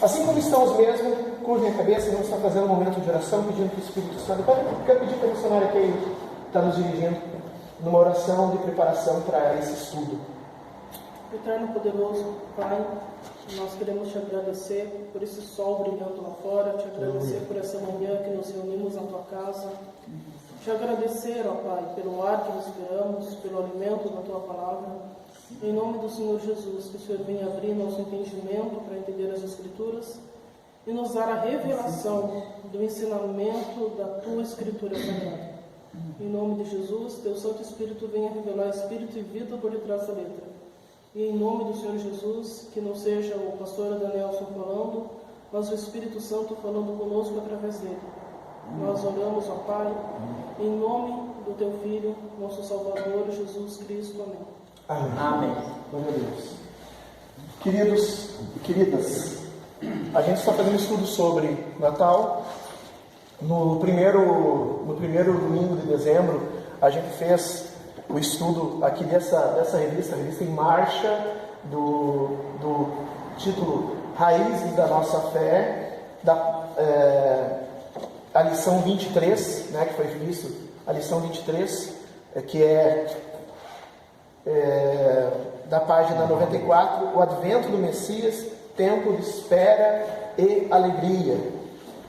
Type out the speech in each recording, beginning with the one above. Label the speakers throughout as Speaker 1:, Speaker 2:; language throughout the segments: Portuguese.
Speaker 1: Assim como estão os mesmos, curvem a cabeça, vamos estar fazendo um momento de oração, pedindo que o Espírito Santo... Eu quero pedir para a missionária que está nos dirigindo numa oração de preparação para esse estudo.
Speaker 2: Eterno poderoso Pai, nós queremos te agradecer por esse sol brilhando lá fora, te agradecer por essa manhã que nos reunimos na tua casa, te agradecer, ó Pai, pelo ar que respiramos, pelo alimento da tua palavra. Em nome do Senhor Jesus, que o Senhor venha abrir nosso entendimento para entender as Escrituras e nos dar a revelação do ensinamento da tua Escritura Sagrada. Em nome de Jesus, teu Santo Espírito venha revelar Espírito e vida por detrás da letra. E em nome do Senhor Jesus, que não seja o pastor Adanelson falando, mas o Espírito Santo falando conosco através dele. Nós oramos, ó Pai, em nome do teu Filho, nosso Salvador, Jesus Cristo. Amém.
Speaker 1: Amém. Amém. Glória a Deus. Queridos e queridas, a gente está fazendo um estudo sobre Natal. No primeiro domingo de dezembro, a gente fez o estudo aqui dessa revista, a revista Em Marcha, do título Raízes da Nossa Fé, a lição 23, né, que foi visto, a lição 23, que é da página 94, o Advento do Messias, tempo de espera e alegria.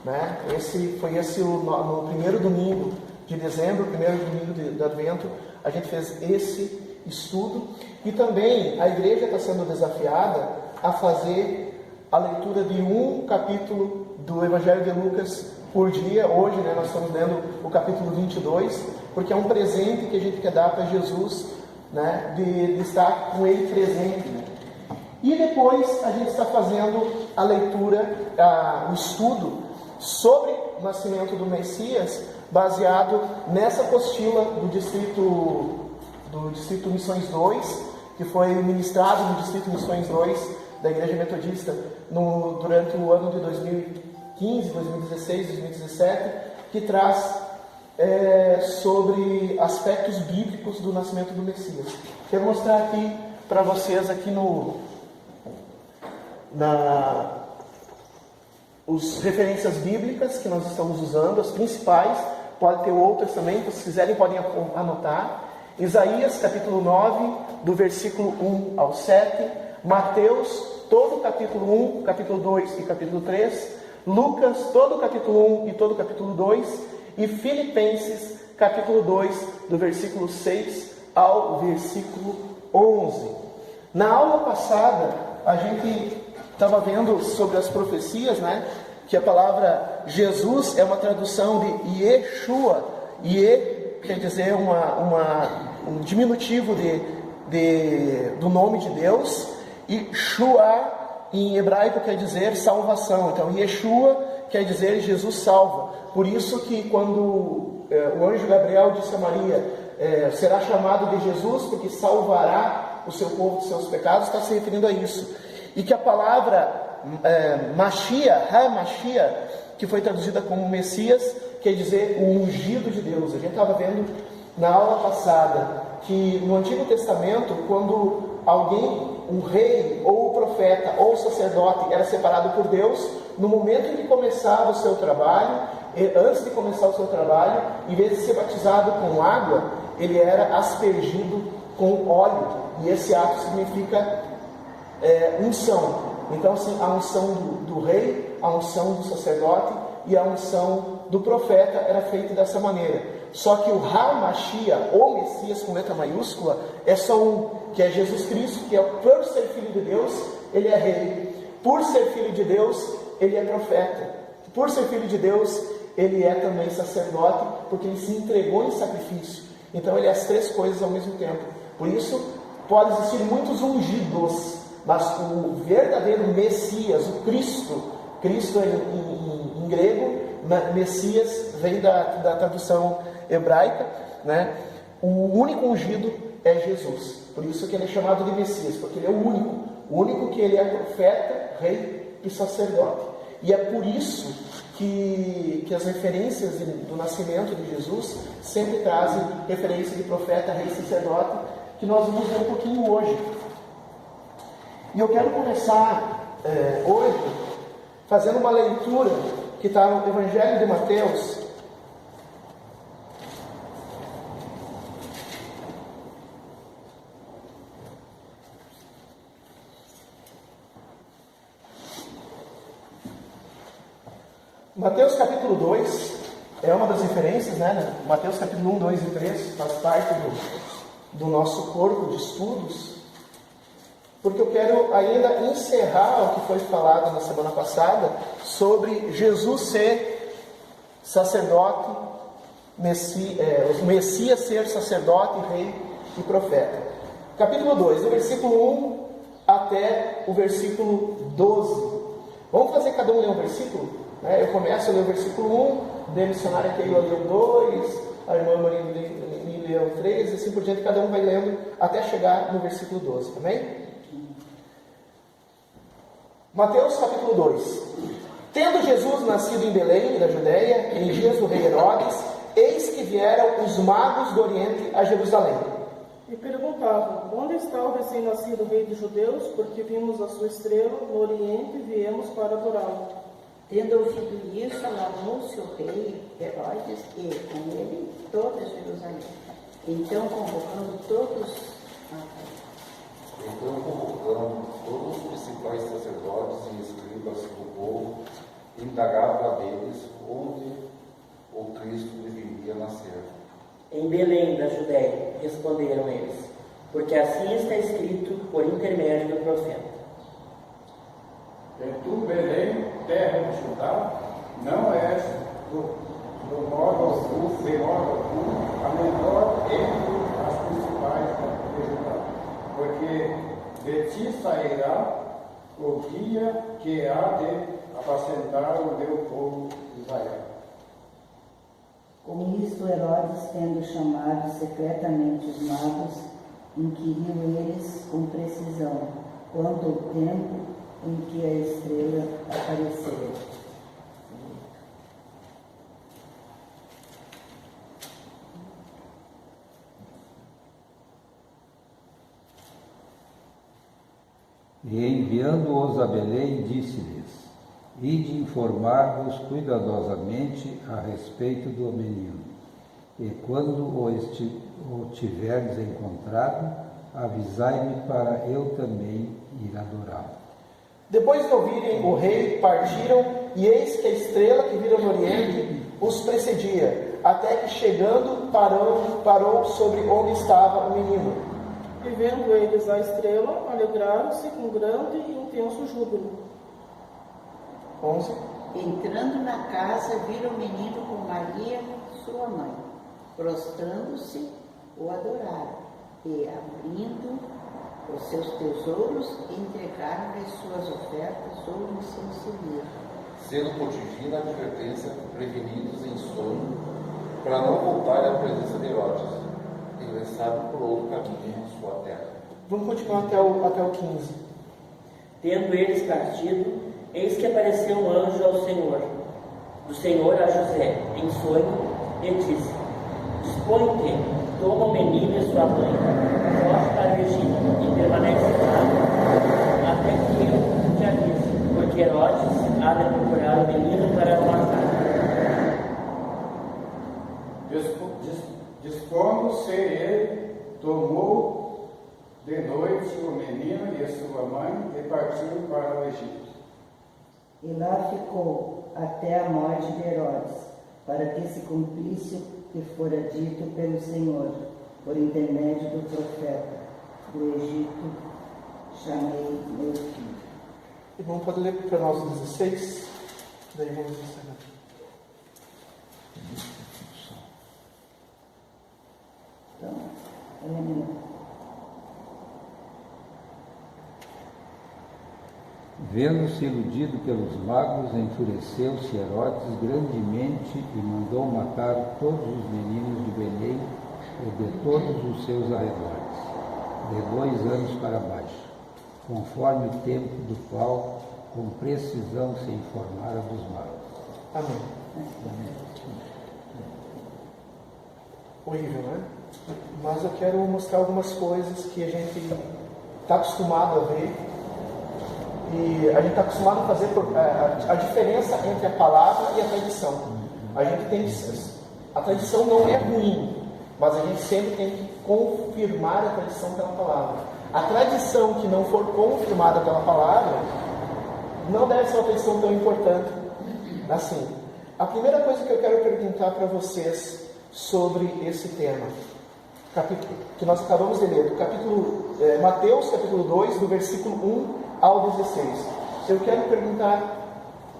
Speaker 1: Né? No primeiro domingo de dezembro, primeiro domingo do Advento, a gente fez esse estudo. E também a igreja está sendo desafiada a fazer a leitura de um capítulo do Evangelho de Lucas por dia. Hoje, né, nós estamos lendo o capítulo 22, porque é um presente que a gente quer dar para Jesus, né, de estar com Ele presente. Né? E depois a gente está fazendo a leitura, o estudo sobre o nascimento do Messias, baseado nessa apostila do Distrito Missões 2, que foi ministrado no Distrito Missões 2 da Igreja Metodista durante o ano de 2015, 2016, 2017, que traz sobre aspectos bíblicos do nascimento do Messias. Quero mostrar aqui para vocês aqui as referências bíblicas que nós estamos usando, as principais. Pode ter outras também, se vocês quiserem podem anotar. Isaías capítulo 9, do versículo 1 ao 7, Mateus, todo o capítulo 1, capítulo 2 e capítulo 3, Lucas, todo o capítulo 1 e todo o capítulo 2, e Filipenses, capítulo 2, do versículo 6 ao versículo 11. Na aula passada, a gente estava vendo sobre as profecias, né? Que a palavra Jesus é uma tradução de Yeshua. Ye quer dizer um diminutivo do nome de Deus. E Shua, em hebraico, quer dizer salvação. Então, Yeshua quer dizer Jesus salva. Por isso que quando o anjo Gabriel disse a Maria, será chamado de Jesus, porque salvará o seu povo dos seus pecados, está se referindo a isso. E que a palavra Mashiach, HaMashiach, que foi traduzida como Messias, quer dizer o ungido de Deus. A gente estava vendo na aula passada que no Antigo Testamento, quando alguém, um rei, ou o profeta, ou o sacerdote, era separado por Deus, no momento em que começava o seu trabalho, antes de começar o seu trabalho, em vez de ser batizado com água, ele era aspergido com óleo. E esse ato significa unção. Então, assim, a unção do rei, a unção do sacerdote e a unção do profeta era feita dessa maneira. Só que o HaMashiach, ou Messias com letra maiúscula, é só um, que é Jesus Cristo, que por ser filho de Deus, ele é rei. Por ser filho de Deus, ele é profeta. Por ser filho de Deus, ele é também sacerdote, porque ele se entregou em sacrifício. Então, ele é as três coisas ao mesmo tempo. Por isso, pode existir muitos ungidos, mas o verdadeiro Messias, o Cristo em grego, Messias vem da tradução hebraica, né? O único ungido é Jesus. Por isso que ele é chamado de Messias, porque ele é o único que ele é profeta, rei e sacerdote. E é por isso que as referências do nascimento de Jesus sempre trazem referência de profeta, rei e sacerdote, que nós vamos ver um pouquinho hoje. E eu quero começar hoje fazendo uma leitura que está no Evangelho de Mateus. Mateus capítulo 2 é uma das referências, né? Mateus capítulo 1, 2 e 3 faz parte do nosso corpo de estudos, porque eu quero ainda encerrar o que foi falado na semana passada sobre Jesus ser sacerdote, o Messias ser sacerdote, rei e profeta. Capítulo 2, do versículo 1 até o versículo 12. Vamos fazer cada um ler um versículo? Eu começo a ler o versículo 1, de missionária que eu leio 2, a irmã Maria me leu 3, e assim por diante, cada um vai lendo até chegar no versículo 12, amém? Mateus capítulo 2. Tendo Jesus nascido em Belém, da Judéia, em dias do rei Herodes, eis que vieram os magos do Oriente a Jerusalém.
Speaker 2: E perguntavam: onde está o recém-nascido rei dos judeus? Porque vimos a sua estrela no Oriente e viemos para adorá-lo.
Speaker 3: Tendo ouvido isso, alarmou-se o rei Herodes e, com ele, toda Jerusalém. Então, convocando todos
Speaker 4: os principais sacerdotes e escribas do povo, indagava deles onde o Cristo deveria nascer.
Speaker 5: Em Belém, da Judéia, responderam eles, porque assim está escrito por intermédio do profeta.
Speaker 6: E tu, Belém, terra de Judá, não és do modo algum, a menor entre as principais de Judá, porque de ti sairá o dia que há de apacentar o meu povo Israel.
Speaker 7: Com isto, Herodes, tendo chamado secretamente os magos, inquiriu eles com precisão quanto ao tempo em que a estrela apareceu.
Speaker 8: E enviando-os a Belém, disse-lhes: ide informar-vos cuidadosamente a respeito do menino, e quando o tiverdes encontrado, avisai-me para eu também ir adorá-lo.
Speaker 1: Depois de ouvirem o rei, partiram, e eis que a estrela que viram no Oriente os precedia, até que chegando parou sobre onde estava o menino.
Speaker 2: E vendo eles a estrela, alegraram-se com grande e intenso júbilo.
Speaker 1: 11.
Speaker 3: Entrando na casa, viram o menino com Maria, sua mãe. Prostrando-se, o adoraram, e, abrindo os seus tesouros, entregaram-lhe suas ofertas, ouro, incenso e mirra.
Speaker 4: Sendo por divina advertência prevenidos em sonho, para não voltarem à presença de Herodes, regressaram por outro caminho à sua terra.
Speaker 1: Vamos continuar até o 15.
Speaker 5: Tendo eles partido, eis que apareceu um anjo do Senhor a José, em sonho, e disse: dispõe-te, toma o menino e sua mãe, foge para o Egito, e permanece lá, até que eu te avise, porque Herodes há de procurar o menino para o matar.
Speaker 6: Dispondo-se ele, tomou de noite o menino e a sua mãe e partiu para o Egito.
Speaker 7: E lá ficou até a morte de Herodes, para que se cumprisse o que fora dito pelo Senhor, por intermédio do profeta: do Egito chamei meu filho.
Speaker 1: Irmão, pode ler para nós o 16? Daí vamos encerrar.
Speaker 7: Então, Helena.
Speaker 8: Vendo-se iludido pelos magos, enfureceu-se Herodes grandemente e mandou matar todos os meninos de Belém e de todos os seus arredores, de 2 anos para baixo, conforme o tempo do qual com precisão se informara dos magos.
Speaker 1: Amém. Horrível, né? Mas eu quero mostrar algumas coisas que a gente está acostumado a ver E a gente está acostumado a fazer a diferença entre a palavra e a tradição. A gente tem a tradição não é ruim, mas a gente sempre tem que confirmar a tradição pela palavra. A tradição que não for confirmada pela palavra não deve ser uma tradição tão importante assim. A primeira coisa que eu quero perguntar para vocês sobre esse tema, que nós acabamos de ler, do capítulo Mateus, capítulo 2, do versículo 1 ao 16. Eu quero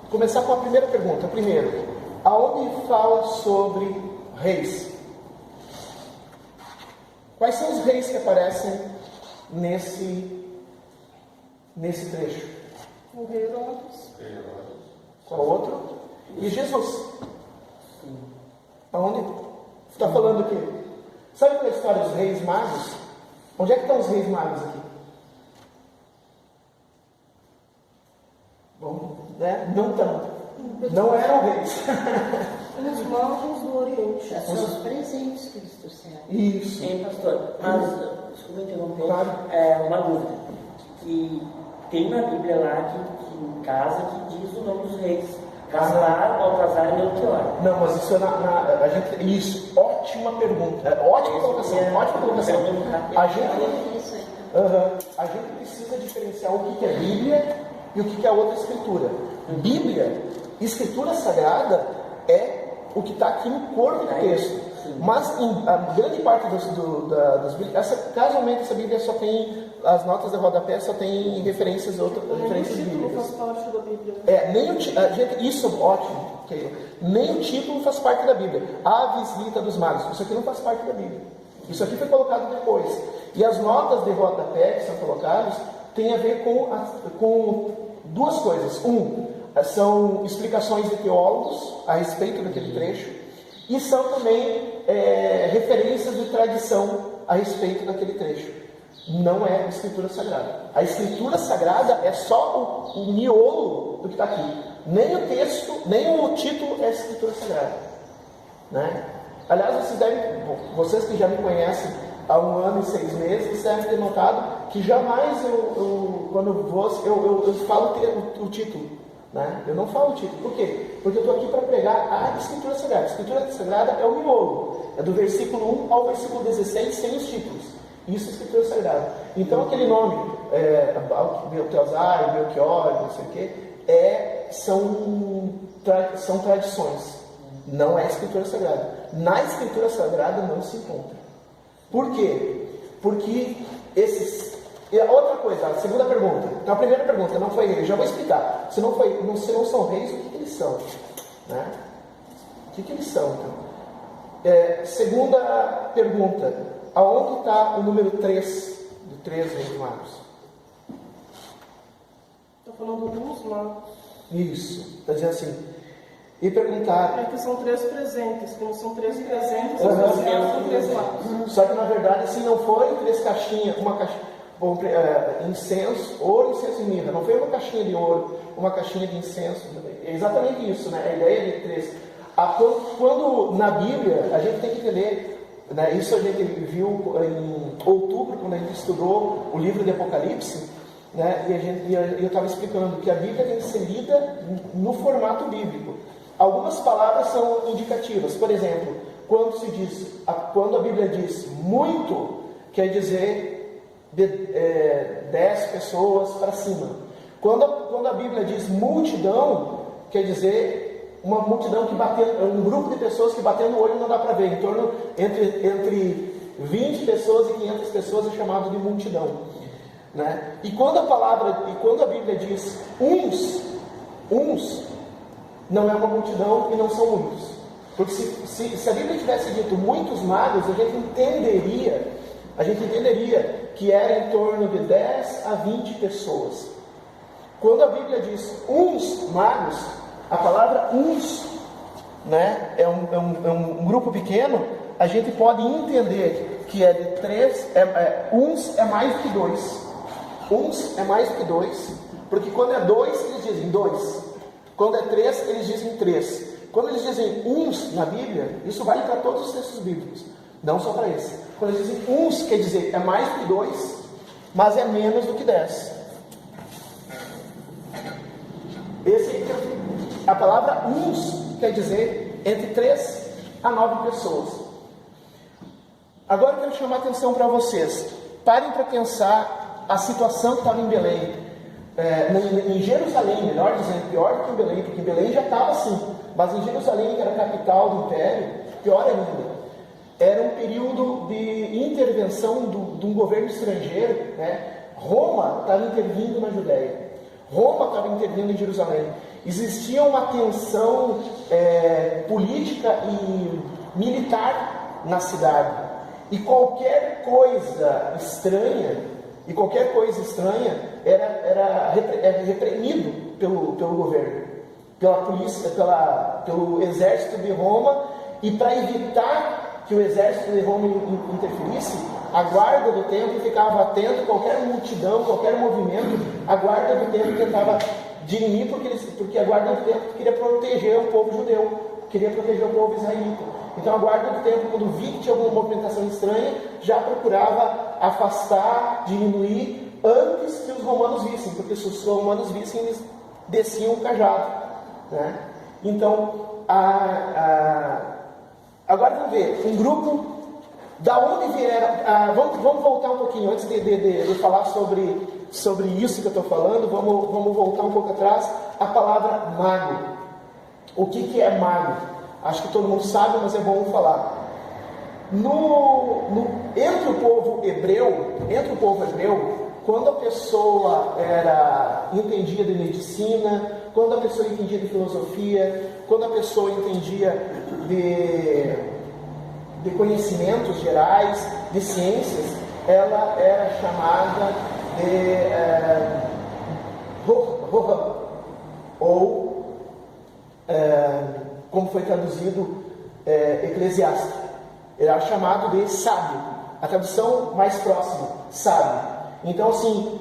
Speaker 1: começar com a primeira pergunta. Primeiro, aonde fala sobre reis? Quais são os reis que aparecem nesse trecho?
Speaker 2: O rei Herodes.
Speaker 1: Qual outro? E Jesus? Aonde? Está falando o quê? Sabe qual é a história dos reis magos? Onde é que estão os reis magos aqui? Bom, né? Não estão. Não eram reis.
Speaker 2: Os magos do Oriente.
Speaker 3: Já são os presentes que eles trouxeram.
Speaker 1: Isso.
Speaker 5: Sim, pastor. Mas, desculpa interromper,
Speaker 1: Claro.
Speaker 5: uma dúvida. Que tem na Bíblia lá que em casa que diz o nome dos reis. Gaspar, Baltazar e Melchior.
Speaker 1: Não, mas isso é a gente. Isso, ótima pergunta. Ótima colocação. Ótima colocação. A gente precisa diferenciar o que é Bíblia e o que é outra escritura. Bíblia, escritura sagrada, é o que está aqui no corpo do texto. Mas a grande parte das Bíblias, casualmente essa Bíblia só tem, as notas de rodapé só tem referências bíblicas.
Speaker 2: Faz parte da Bíblia.
Speaker 1: Isso ótimo. Nem o título faz parte da Bíblia. A visita dos magos. Isso aqui não faz parte da Bíblia. Isso aqui foi colocado depois. E as notas de rodapé que são colocadas têm a ver com duas coisas. São explicações de teólogos a respeito daquele trecho, e são também referências de tradição a respeito daquele trecho. Não é escritura sagrada. A escritura sagrada é só o miolo do que está aqui. Nem o texto, nem o título é escritura sagrada, né? Aliás, vocês que já me conhecem há 1 ano e 6 meses, vocês devem ter notado que jamais eu falo o título, né? Eu não falo o título. Por quê? Porque eu estou aqui para pregar a Escritura Sagrada. A Escritura Sagrada é o miolo. É do versículo 1 ao versículo 16, sem os títulos. Isso é Escritura Sagrada. Então aquele nome, Baltazar, Melchior, não sei o quê, são tradições. Não é Escritura Sagrada. Na Escritura Sagrada não se encontra. Por quê? Porque E a outra coisa, a segunda pergunta. Então a primeira pergunta, não foi rei, já vou explicar. Se não são reis, o que eles são? Né? O que eles são, então? Segunda pergunta, aonde está o número 3 de 3 reis magos?
Speaker 2: Está falando dos magos.
Speaker 1: Isso, está dizendo assim. E perguntar.
Speaker 2: É que são 3 presentes, como são 3 presentes, são 3 magos.
Speaker 1: Só que na verdade, assim, não foi 3 caixinhas, uma caixinha. Incenso, ouro, incenso e mirra. Não foi uma caixinha de ouro, uma caixinha de incenso. É exatamente isso, né? A ideia de 3. Quando na Bíblia, a gente tem que entender, né? Isso a gente viu em outubro, quando a gente estudou o livro de Apocalipse, né? E eu estava explicando que a Bíblia tem que ser lida no formato bíblico. Algumas palavras são indicativas. Por exemplo, quando a Bíblia diz muito, quer dizer de 10 pessoas para cima. Quando a Bíblia diz multidão, quer dizer uma multidão que bateu, um grupo de pessoas que batendo no olho não dá para ver. Em torno entre 20 pessoas e 500 pessoas é chamado de multidão, né? E quando a Bíblia diz uns, não é uma multidão e não são muitos. Porque se a Bíblia tivesse dito muitos magos, a gente entenderia que era em torno de 10 a 20 pessoas. Quando a Bíblia diz uns magos, a palavra uns, né, é um grupo pequeno, a gente pode entender que é de 3, uns é mais do que 2. Uns é mais do que 2, porque quando é 2, eles dizem 2. Quando é 3, eles dizem 3. Quando eles dizem uns na Bíblia, isso vale para todos os textos bíblicos, não só para esse. Quando eles dizem uns, quer dizer, é mais do que 2, mas é menos do que 10. A palavra uns quer dizer entre 3 a 9 pessoas. Agora eu quero chamar a atenção para vocês. Parem para pensar a situação que estava em Belém. Em Jerusalém, melhor dizendo, pior do que em Belém, porque em Belém já estava assim, mas em Jerusalém, que era a capital do império, pior ainda. Era um período de intervenção de um governo estrangeiro, né? Roma estava intervindo na Judéia, Roma estava intervindo em Jerusalém. Existia uma tensão política e militar na cidade, e qualquer coisa estranha era reprimido pelo governo, pela polícia, pelo exército de Roma. E para evitar que o exército de Roma interferisse, a guarda do templo ficava atento a qualquer multidão, qualquer movimento. A guarda do templo tentava dirimir, porque a guarda do templo queria proteger o povo judeu, queria proteger o povo israelita. Então a guarda do templo, quando via que tinha alguma movimentação estranha, já procurava afastar, diminuir, antes que os romanos vissem, porque se os romanos vissem, eles desciam o cajado, né? Então, agora vamos ver, um grupo, da onde vieram, vamos voltar um pouquinho, antes de falar sobre isso que eu estou falando, vamos voltar um pouco atrás, a palavra mago. O que é mago? Acho que todo mundo sabe, mas é bom falar. Entre o povo hebreu, quando a pessoa entendia de medicina, quando a pessoa entendia de filosofia, quando a pessoa entendia de conhecimentos gerais, de ciências, ela era chamada de Rohan, ou como foi traduzido, eclesiástico. Ele era chamado de sábio. A tradução mais próxima, sábio. Então, assim,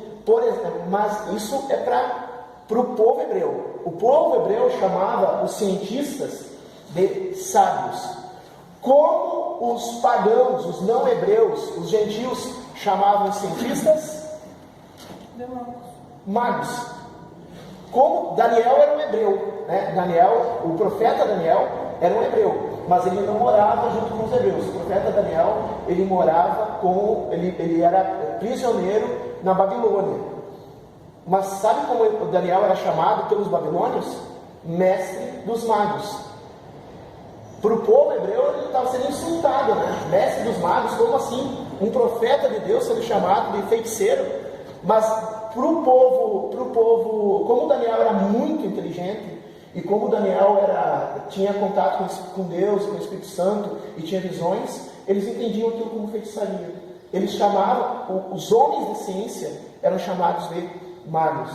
Speaker 1: mas isso é para o povo hebreu. O povo hebreu chamava os cientistas de sábios. Como os pagãos, os não hebreus, os gentios chamavam os cientistas? Magos. Como Daniel era um hebreu, né? O profeta Daniel era um hebreu, mas ele não morava junto com os hebreus. O profeta Daniel, ele era prisioneiro na Babilônia. Mas sabe como Daniel era chamado pelos babilônios? Mestre dos magos. Para o povo hebreu, ele estava sendo insultado, né? Mestre dos magos, como assim? Um profeta de Deus sendo chamado de feiticeiro? Mas para o povo, como Daniel era muito inteligente, e como Daniel tinha contato com Deus, com o Espírito Santo, e tinha visões, eles entendiam aquilo como feitiçaria. Eles chamavam, os homens de ciência eram chamados de magos.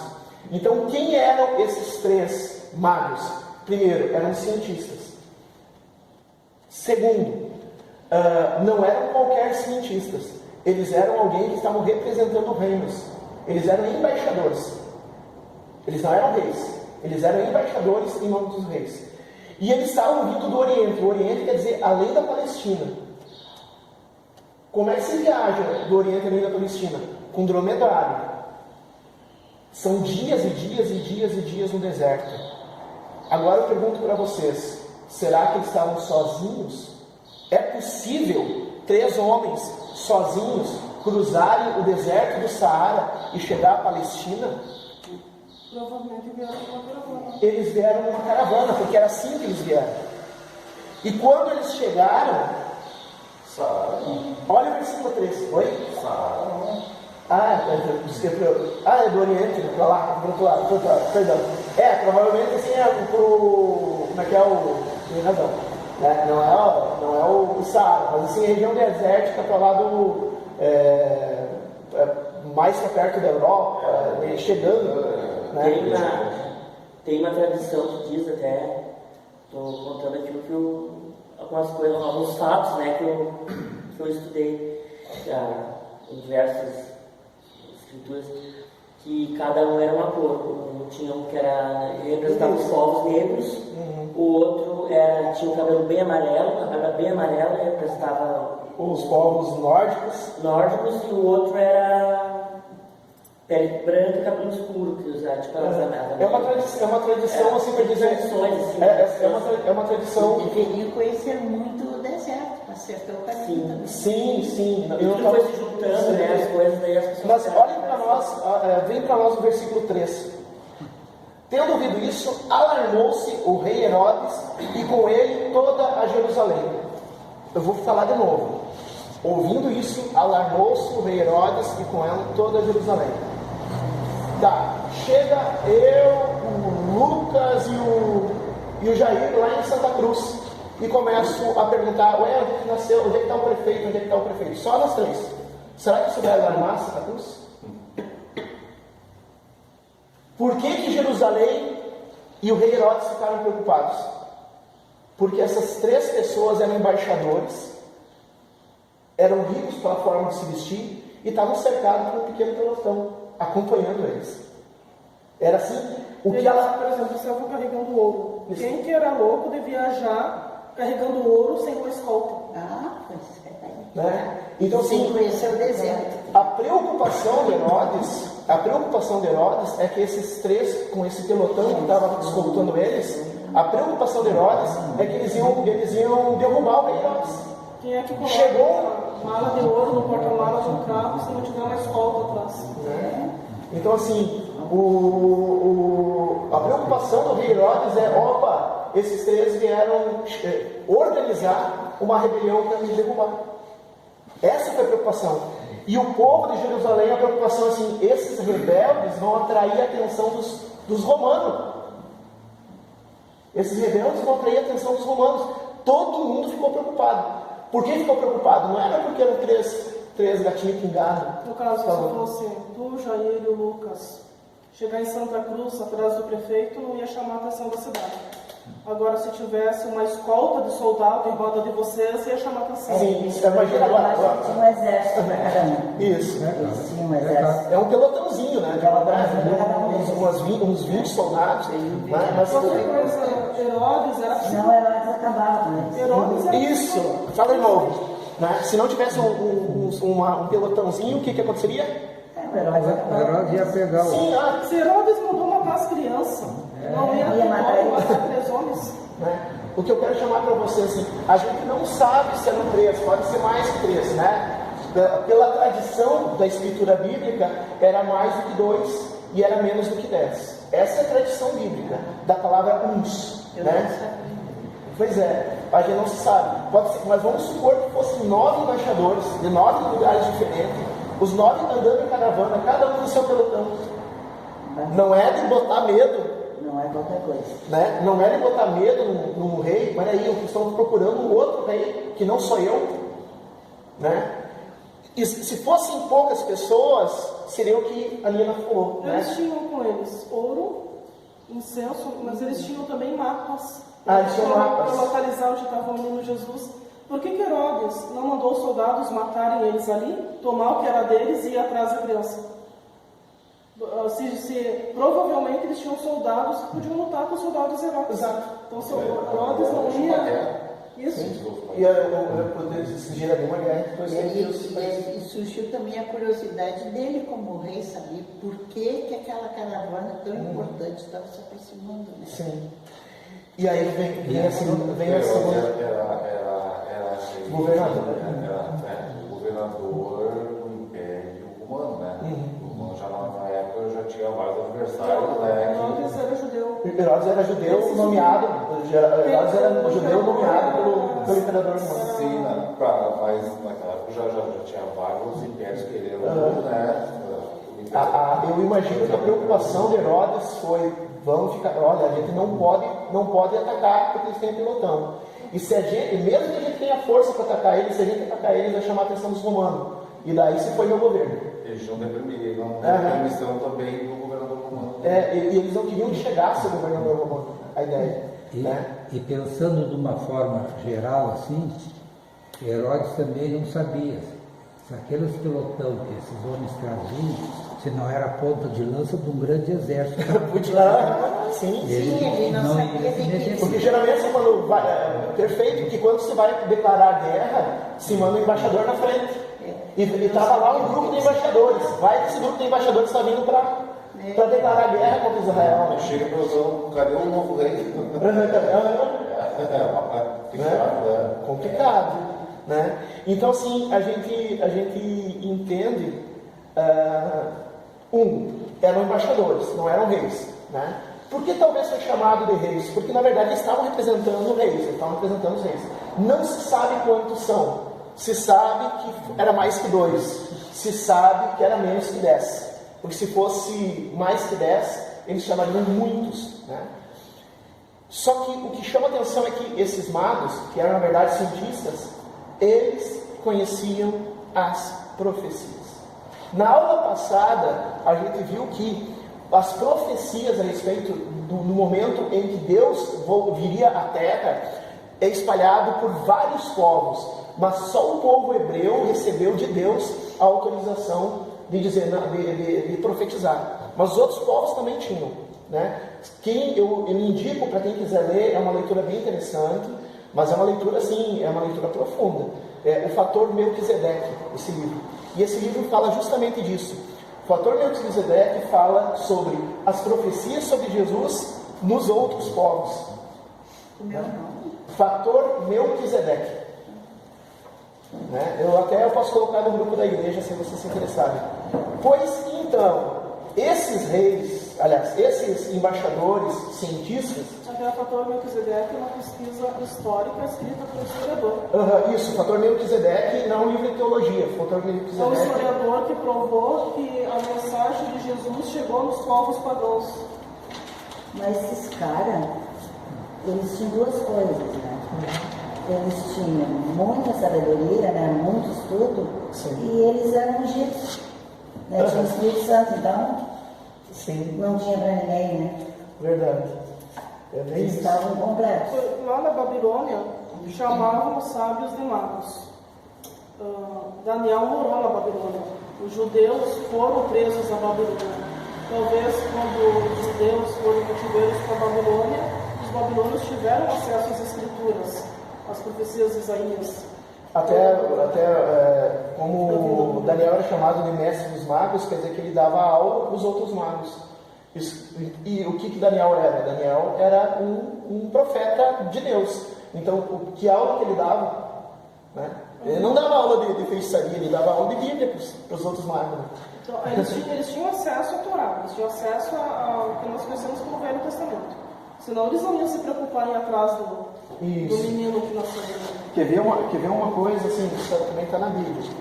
Speaker 1: Então, quem eram esses 3 magos? Primeiro, eram cientistas. Segundo, não eram qualquer cientistas. Eles eram alguém que estavam representando reinos. Eles eram embaixadores. Eles não eram reis. Eles eram embaixadores em nome dos reis. E eles estavam vindo do Oriente. O Oriente quer dizer além da Palestina. Como é que se viaja do Oriente além da Palestina? Com dromedário. São dias e dias e dias e dias no deserto. Agora eu pergunto para vocês, será que eles estavam sozinhos? É possível 3 homens sozinhos cruzarem o deserto do Saara e chegar à Palestina?
Speaker 2: Provavelmente vieram uma caravana.
Speaker 1: Eles vieram numa caravana, porque era assim que eles vieram. E quando eles chegaram, olha o versículo 3. Oi? É do Oriente, para lá, para o outro lado, perdão. Provavelmente assim como é que é tem razão. Não é o Saara, mas assim a região desértica para lá mais para perto da Europa, chegando.
Speaker 5: Tem uma tradição que diz até, estou contando aqui algumas coisas, alguns fatos, né, que eu estudei em diversas escrituras, que cada um era uma cor. Tinha um que representava os povos negros, o outro tinha o cabelo bem amarelo, a barba bem amarela, representava
Speaker 1: os povos nórdicos,
Speaker 5: e o outro era pele branca e cabelo escuro, que usava tipo elas
Speaker 1: É uma tradição, assim, para dizer.
Speaker 5: Tradições, assim,
Speaker 1: É uma tradição.
Speaker 3: Deveria conhecer muito o deserto, para acertar o caminho também.
Speaker 1: Sim.
Speaker 5: E tudo foi se juntando, né? As coisas, daí as pessoas.
Speaker 1: Mas olhem para nós, vem para nós o versículo 3. Tendo ouvido isso, alarmou-se o rei Herodes e com ele toda a Jerusalém. Eu vou falar de novo. Ouvindo isso, alarmou-se o rei Herodes e com ela toda a Jerusalém. Tá, chega eu, o Lucas e o Jair lá em Santa Cruz e começo a perguntar, onde é que nasceu, onde é que está o prefeito, onde é que está o prefeito? Só nós três. Será que isso vai alarmar Santa Cruz? Por que Jerusalém e o rei Herodes ficaram preocupados? Porque essas três pessoas eram embaixadores, eram ricos pela forma de se vestir e estavam cercados por um pequeno pelotão, acompanhando eles. Era assim, o que ela...
Speaker 2: Por exemplo, estavam carregando ouro. Quem que era louco de viajar carregando ouro sem uma escolta?
Speaker 3: Ah, pois é.
Speaker 1: Né? Então,
Speaker 3: Sim,
Speaker 1: assim,
Speaker 3: conhecer o deserto.
Speaker 1: a preocupação de Herodes é que esses três, com esse pelotão que estava escoltando eles, a preocupação de Herodes é que eles iam derrubar o rei Herodes.
Speaker 2: Quem é que coloca
Speaker 1: Chegou...
Speaker 2: mala de ouro no porta-malas de um carro se não tiver uma escolta atrás?
Speaker 1: Então, assim, a preocupação do rei Herodes é: opa, esses três vieram organizar uma rebelião para me derrubar. Essa foi a preocupação. E o povo de Jerusalém, a preocupação é assim: esses rebeldes vão atrair a atenção dos romanos. Esses rebeldes vão atrair a atenção dos romanos. Todo mundo ficou preocupado. Por que ficou preocupado? Não era porque eram três gatinhos pingados.
Speaker 2: No caso, se fosse tu, Jair e o Lucas chegar em Santa Cruz atrás do prefeito, não ia chamar a atenção da cidade. Agora, se tivesse uma escolta de soldado em roda de vocês, ia chamar a atenção.
Speaker 1: Sim, imagina agora.
Speaker 7: Tinha um exército, né?
Speaker 1: Isso.
Speaker 7: Eles tinham um exército.
Speaker 1: É um pelotãozinho, né? Uns 20 soldados. Né? Mas,
Speaker 2: Outra coisa, Herodes era
Speaker 7: Não, Herodes acabava, né?
Speaker 2: Herodes era
Speaker 1: isso, fala de novo. Né? Se não tivesse um pelotãozinho, o que aconteceria?
Speaker 7: O Herodes
Speaker 8: O
Speaker 7: acabava.
Speaker 8: Herodes ia pegar o.
Speaker 1: Sim,
Speaker 2: Se Herodes mandou matar as crianças, não ia matar três homens.
Speaker 1: né? O que eu quero chamar para você, assim, a gente não sabe se eram três, pode ser mais que três, né? Pela tradição da escritura bíblica, era mais do que 2 e era menos do que 10. Essa é a tradição bíblica, da palavra uns, né? Pois é, a gente não se sabe. Pode ser, mas vamos supor que fossem 9 embaixadores, de 9 lugares diferentes, os 9 andando em caravana, cada um no seu pelotão. Não é de botar medo,
Speaker 7: Não é qualquer coisa.
Speaker 1: né? Não é de botar medo no rei. Olha aí, estão procurando um outro rei, que não sou eu, né? E se fossem poucas pessoas, seria o que a Nina falou, né?
Speaker 2: Eles tinham com eles ouro, incenso, mas eles tinham também mapas.
Speaker 1: Eles tinham mapas.
Speaker 2: Para localizar onde estava o menino Jesus. Por que Herodes não mandou os soldados matarem eles ali, tomar o que era deles e ir atrás da criança? Provavelmente eles tinham soldados que podiam lutar com os soldados Herodes.
Speaker 1: Exato.
Speaker 2: Então se Herodes não ia... Isso.
Speaker 1: E eu poder exigir alguma guerra entre dois reis.
Speaker 3: E surgiu também a curiosidade dele como rei, saber por que aquela caravana tão importante estava se aproximando, né?
Speaker 1: Sim. E aí vem a segunda.
Speaker 4: Era governador do Império Romano, né? Já na época já tinha vários adversários, né?
Speaker 2: Herodes era judeu.
Speaker 1: Herodes era judeu nomeado. Herodes era judeu nomeado pelo imperador romano.
Speaker 4: Sim, né? Mas naquela época já tinha vários impérios querendo, né?
Speaker 1: Eu imagino que a preocupação de Herodes foi: vamos ficar, olha, a gente não pode atacar porque eles têm pelotão. E se a gente, mesmo que a gente tenha força para atacar eles, se a gente atacar eles, vai chamar a atenção dos romanos. E daí se foi meu governo.
Speaker 4: Eles não têm permissão também do governador romano.
Speaker 1: E eles não queriam que chegasse o governador romano, a ideia.
Speaker 8: E pensando de uma forma geral assim, Herodes também não sabia se aqueles pelotão que esses homens traziam, se não era a ponta de lança de um grande exército.
Speaker 1: Sim,
Speaker 3: ele não sabia de que...
Speaker 1: Porque geralmente quando vai, perfeito, que quando se vai declarar guerra, se manda um embaixador na frente. E estava lá um grupo de embaixadores. Vai que esse grupo de embaixadores está vindo para declarar guerra contra Israel. Né?
Speaker 4: Chega para usar, cadê o novo rei?
Speaker 1: Complicado, né? Então, assim, a gente entende, eram embaixadores, não eram reis, né? Por que talvez foi chamado de reis? Porque, na verdade, eles estavam representando reis, eles estavam representando os reis. Não se sabe quantos são, se sabe que era mais que 2, se sabe que era menos que 10, porque se fosse mais que 10, eles chamariam muitos, né? Só que o que chama atenção é que esses magos, que eram na verdade cientistas, eles conheciam as profecias. Na aula passada, a gente viu que as profecias a respeito do momento em que Deus viria à Terra é espalhado por vários povos, mas só o povo hebreu recebeu de Deus a autorização de dizer, de profetizar. Mas os outros povos também tinham, né? Eu indico para quem quiser ler, é uma leitura bem interessante, mas é uma leitura assim, é uma leitura profunda. É o Fator Melquisedeque, esse livro. E esse livro fala justamente disso. O Fator Melquisedeque fala sobre as profecias sobre Jesus nos outros povos.
Speaker 3: O meu nome?
Speaker 1: Fator Melquisedeque. Né? Eu posso colocar no grupo da igreja se vocês se interessarem. Pois então, esses reis, aliás, esses embaixadores, cientistas...
Speaker 2: O Fator Melquisedeque é uma pesquisa histórica escrita por um historiador.
Speaker 1: Isso, o Fator Melquisedeque não é um livro de teologia. O Fator Melquisedeque...
Speaker 2: É um historiador que provou que a mensagem de Jesus chegou nos povos pagãos.
Speaker 7: Mas esses caras, eles tinham duas coisas, né? Eles tinham muita sabedoria, né? Muito estudo, sim. E eles eram ungidos, né? Tinha o Espírito Santo, então
Speaker 1: sim.
Speaker 7: Não tinha para ninguém, né?
Speaker 1: Verdade.
Speaker 7: Eles estavam completos.
Speaker 2: Lá na Babilônia, chamavam os sábios de magos. Daniel morou na Babilônia. Os judeus foram presos à Babilônia. Talvez quando os judeus foram cativeiros para a Babilônia, os babilônios tiveram acesso às escrituras, às profecias de Isaías.
Speaker 1: Até como Daniel era chamado de mestre dos magos, quer dizer que ele dava aula para os outros magos. E o que Daniel era? Daniel era um profeta de Deus. Então, que aula que ele dava? Né? Ele não dava aula de feitiçaria, ele dava aula de Bíblia para os outros magos. Né?
Speaker 2: Então, eles tinham acesso à Torá, eles tinham acesso ao que nós conhecemos como Velho Testamento. Senão eles não iam se preocupar em ir atrás do menino que nasceu.
Speaker 1: Quer ver uma coisa assim, que também está na Bíblia.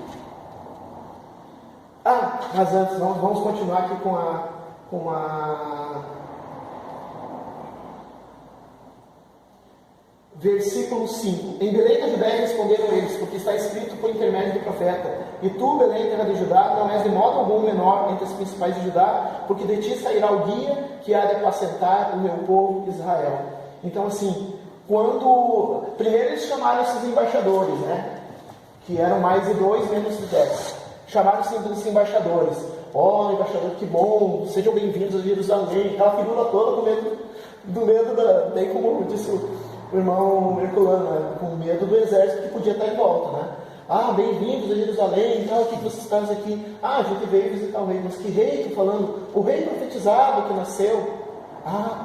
Speaker 1: Mas antes, vamos continuar aqui com a versículo 5. Em Belém da Judéia responderam eles, porque está escrito por intermédio do profeta: E tu, Belém, terra de Judá, não és de modo algum menor entre os principais de Judá, porque de ti sairá o guia que há de apacentar o meu povo Israel. Então, assim, primeiro eles chamaram esses embaixadores, né? Que eram mais de 2, menos de 10. Chamaram esses embaixadores. Embaixador, que bom, sejam bem-vindos a Jerusalém. Aquela figura toda do medo bem como disse o irmão Herculano, né? Com medo do exército que podia estar em volta, né? Bem-vindos a Jerusalém, o que vocês fazem aqui? A gente veio visitar o rei, mas que rei? Estou falando, o rei profetizado que nasceu.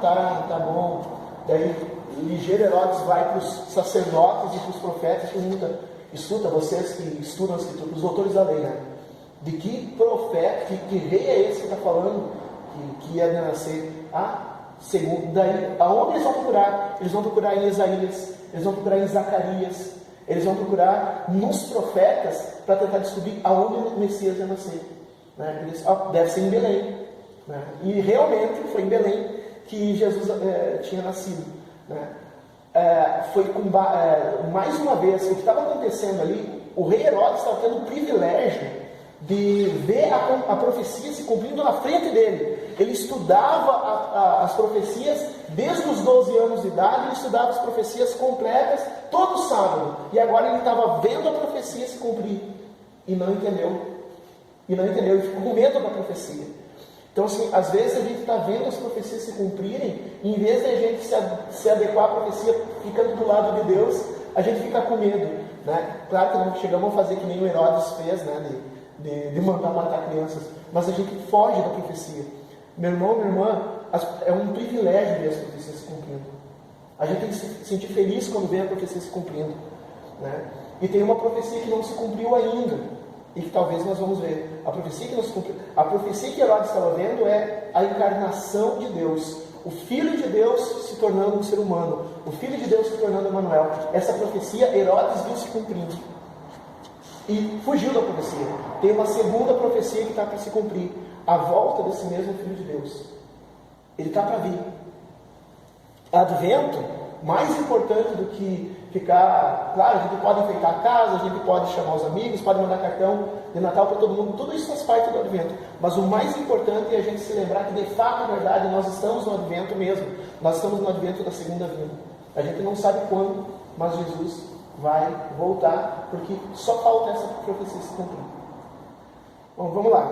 Speaker 1: Tá bom. Daí, ligeiro Herodes vai para os sacerdotes e para os profetas e pergunta: escuta, vocês que estudam as escrituras, os doutores da lei, né? De que profeta, que rei é esse que está falando que ia nascer? Segundo, daí, aonde eles vão procurar? Eles vão procurar em Isaías, eles vão procurar em Zacarias, eles vão procurar nos profetas para tentar descobrir aonde o Messias ia nascer. Né? Deve ser em Belém. Né? E realmente foi em Belém que Jesus tinha nascido. Né? Mais uma vez, o que estava acontecendo ali, o rei Herodes estava tendo o privilégio de ver a profecia se cumprindo na frente dele. Ele estudava as profecias desde os 12 anos de idade, ele estudava as profecias completas todo sábado. E agora ele estava vendo a profecia se cumprir e não entendeu. Ele ficou com medo da profecia. Então, assim, às vezes a gente está vendo as profecias se cumprirem, e em vez de a gente se adequar à profecia ficando do lado de Deus, a gente fica com medo, né? Claro que não chegamos a fazer que nem o Herodes fez, né? De mandar matar crianças, mas a gente foge da profecia. Meu irmão, minha irmã, é um privilégio ver as profecias se cumprindo. A gente tem que se sentir feliz quando vê a profecia se cumprindo, né? E tem uma profecia que não se cumpriu ainda, e que talvez nós vamos ver. A profecia que não se cumpriu, a profecia que Herodes estava vendo é a encarnação de Deus, o Filho de Deus se tornando um ser humano, o Filho de Deus se tornando Emanuel. Essa profecia Herodes viu se cumprindo e fugiu da profecia. Tem uma segunda profecia que está para se cumprir, a volta desse mesmo Filho de Deus. Ele está para vir. Advento, mais importante do que ficar... Claro, a gente pode enfeitar a casa, a gente pode chamar os amigos, pode mandar cartão de Natal para todo mundo, tudo isso faz parte do Advento. Mas o mais importante é a gente se lembrar que, de fato, na verdade, nós estamos no Advento mesmo. Nós estamos no Advento da segunda vinda. A gente não sabe quando, mas Jesus vai voltar, porque só falta essa profecia se cumprir. Bom, vamos lá.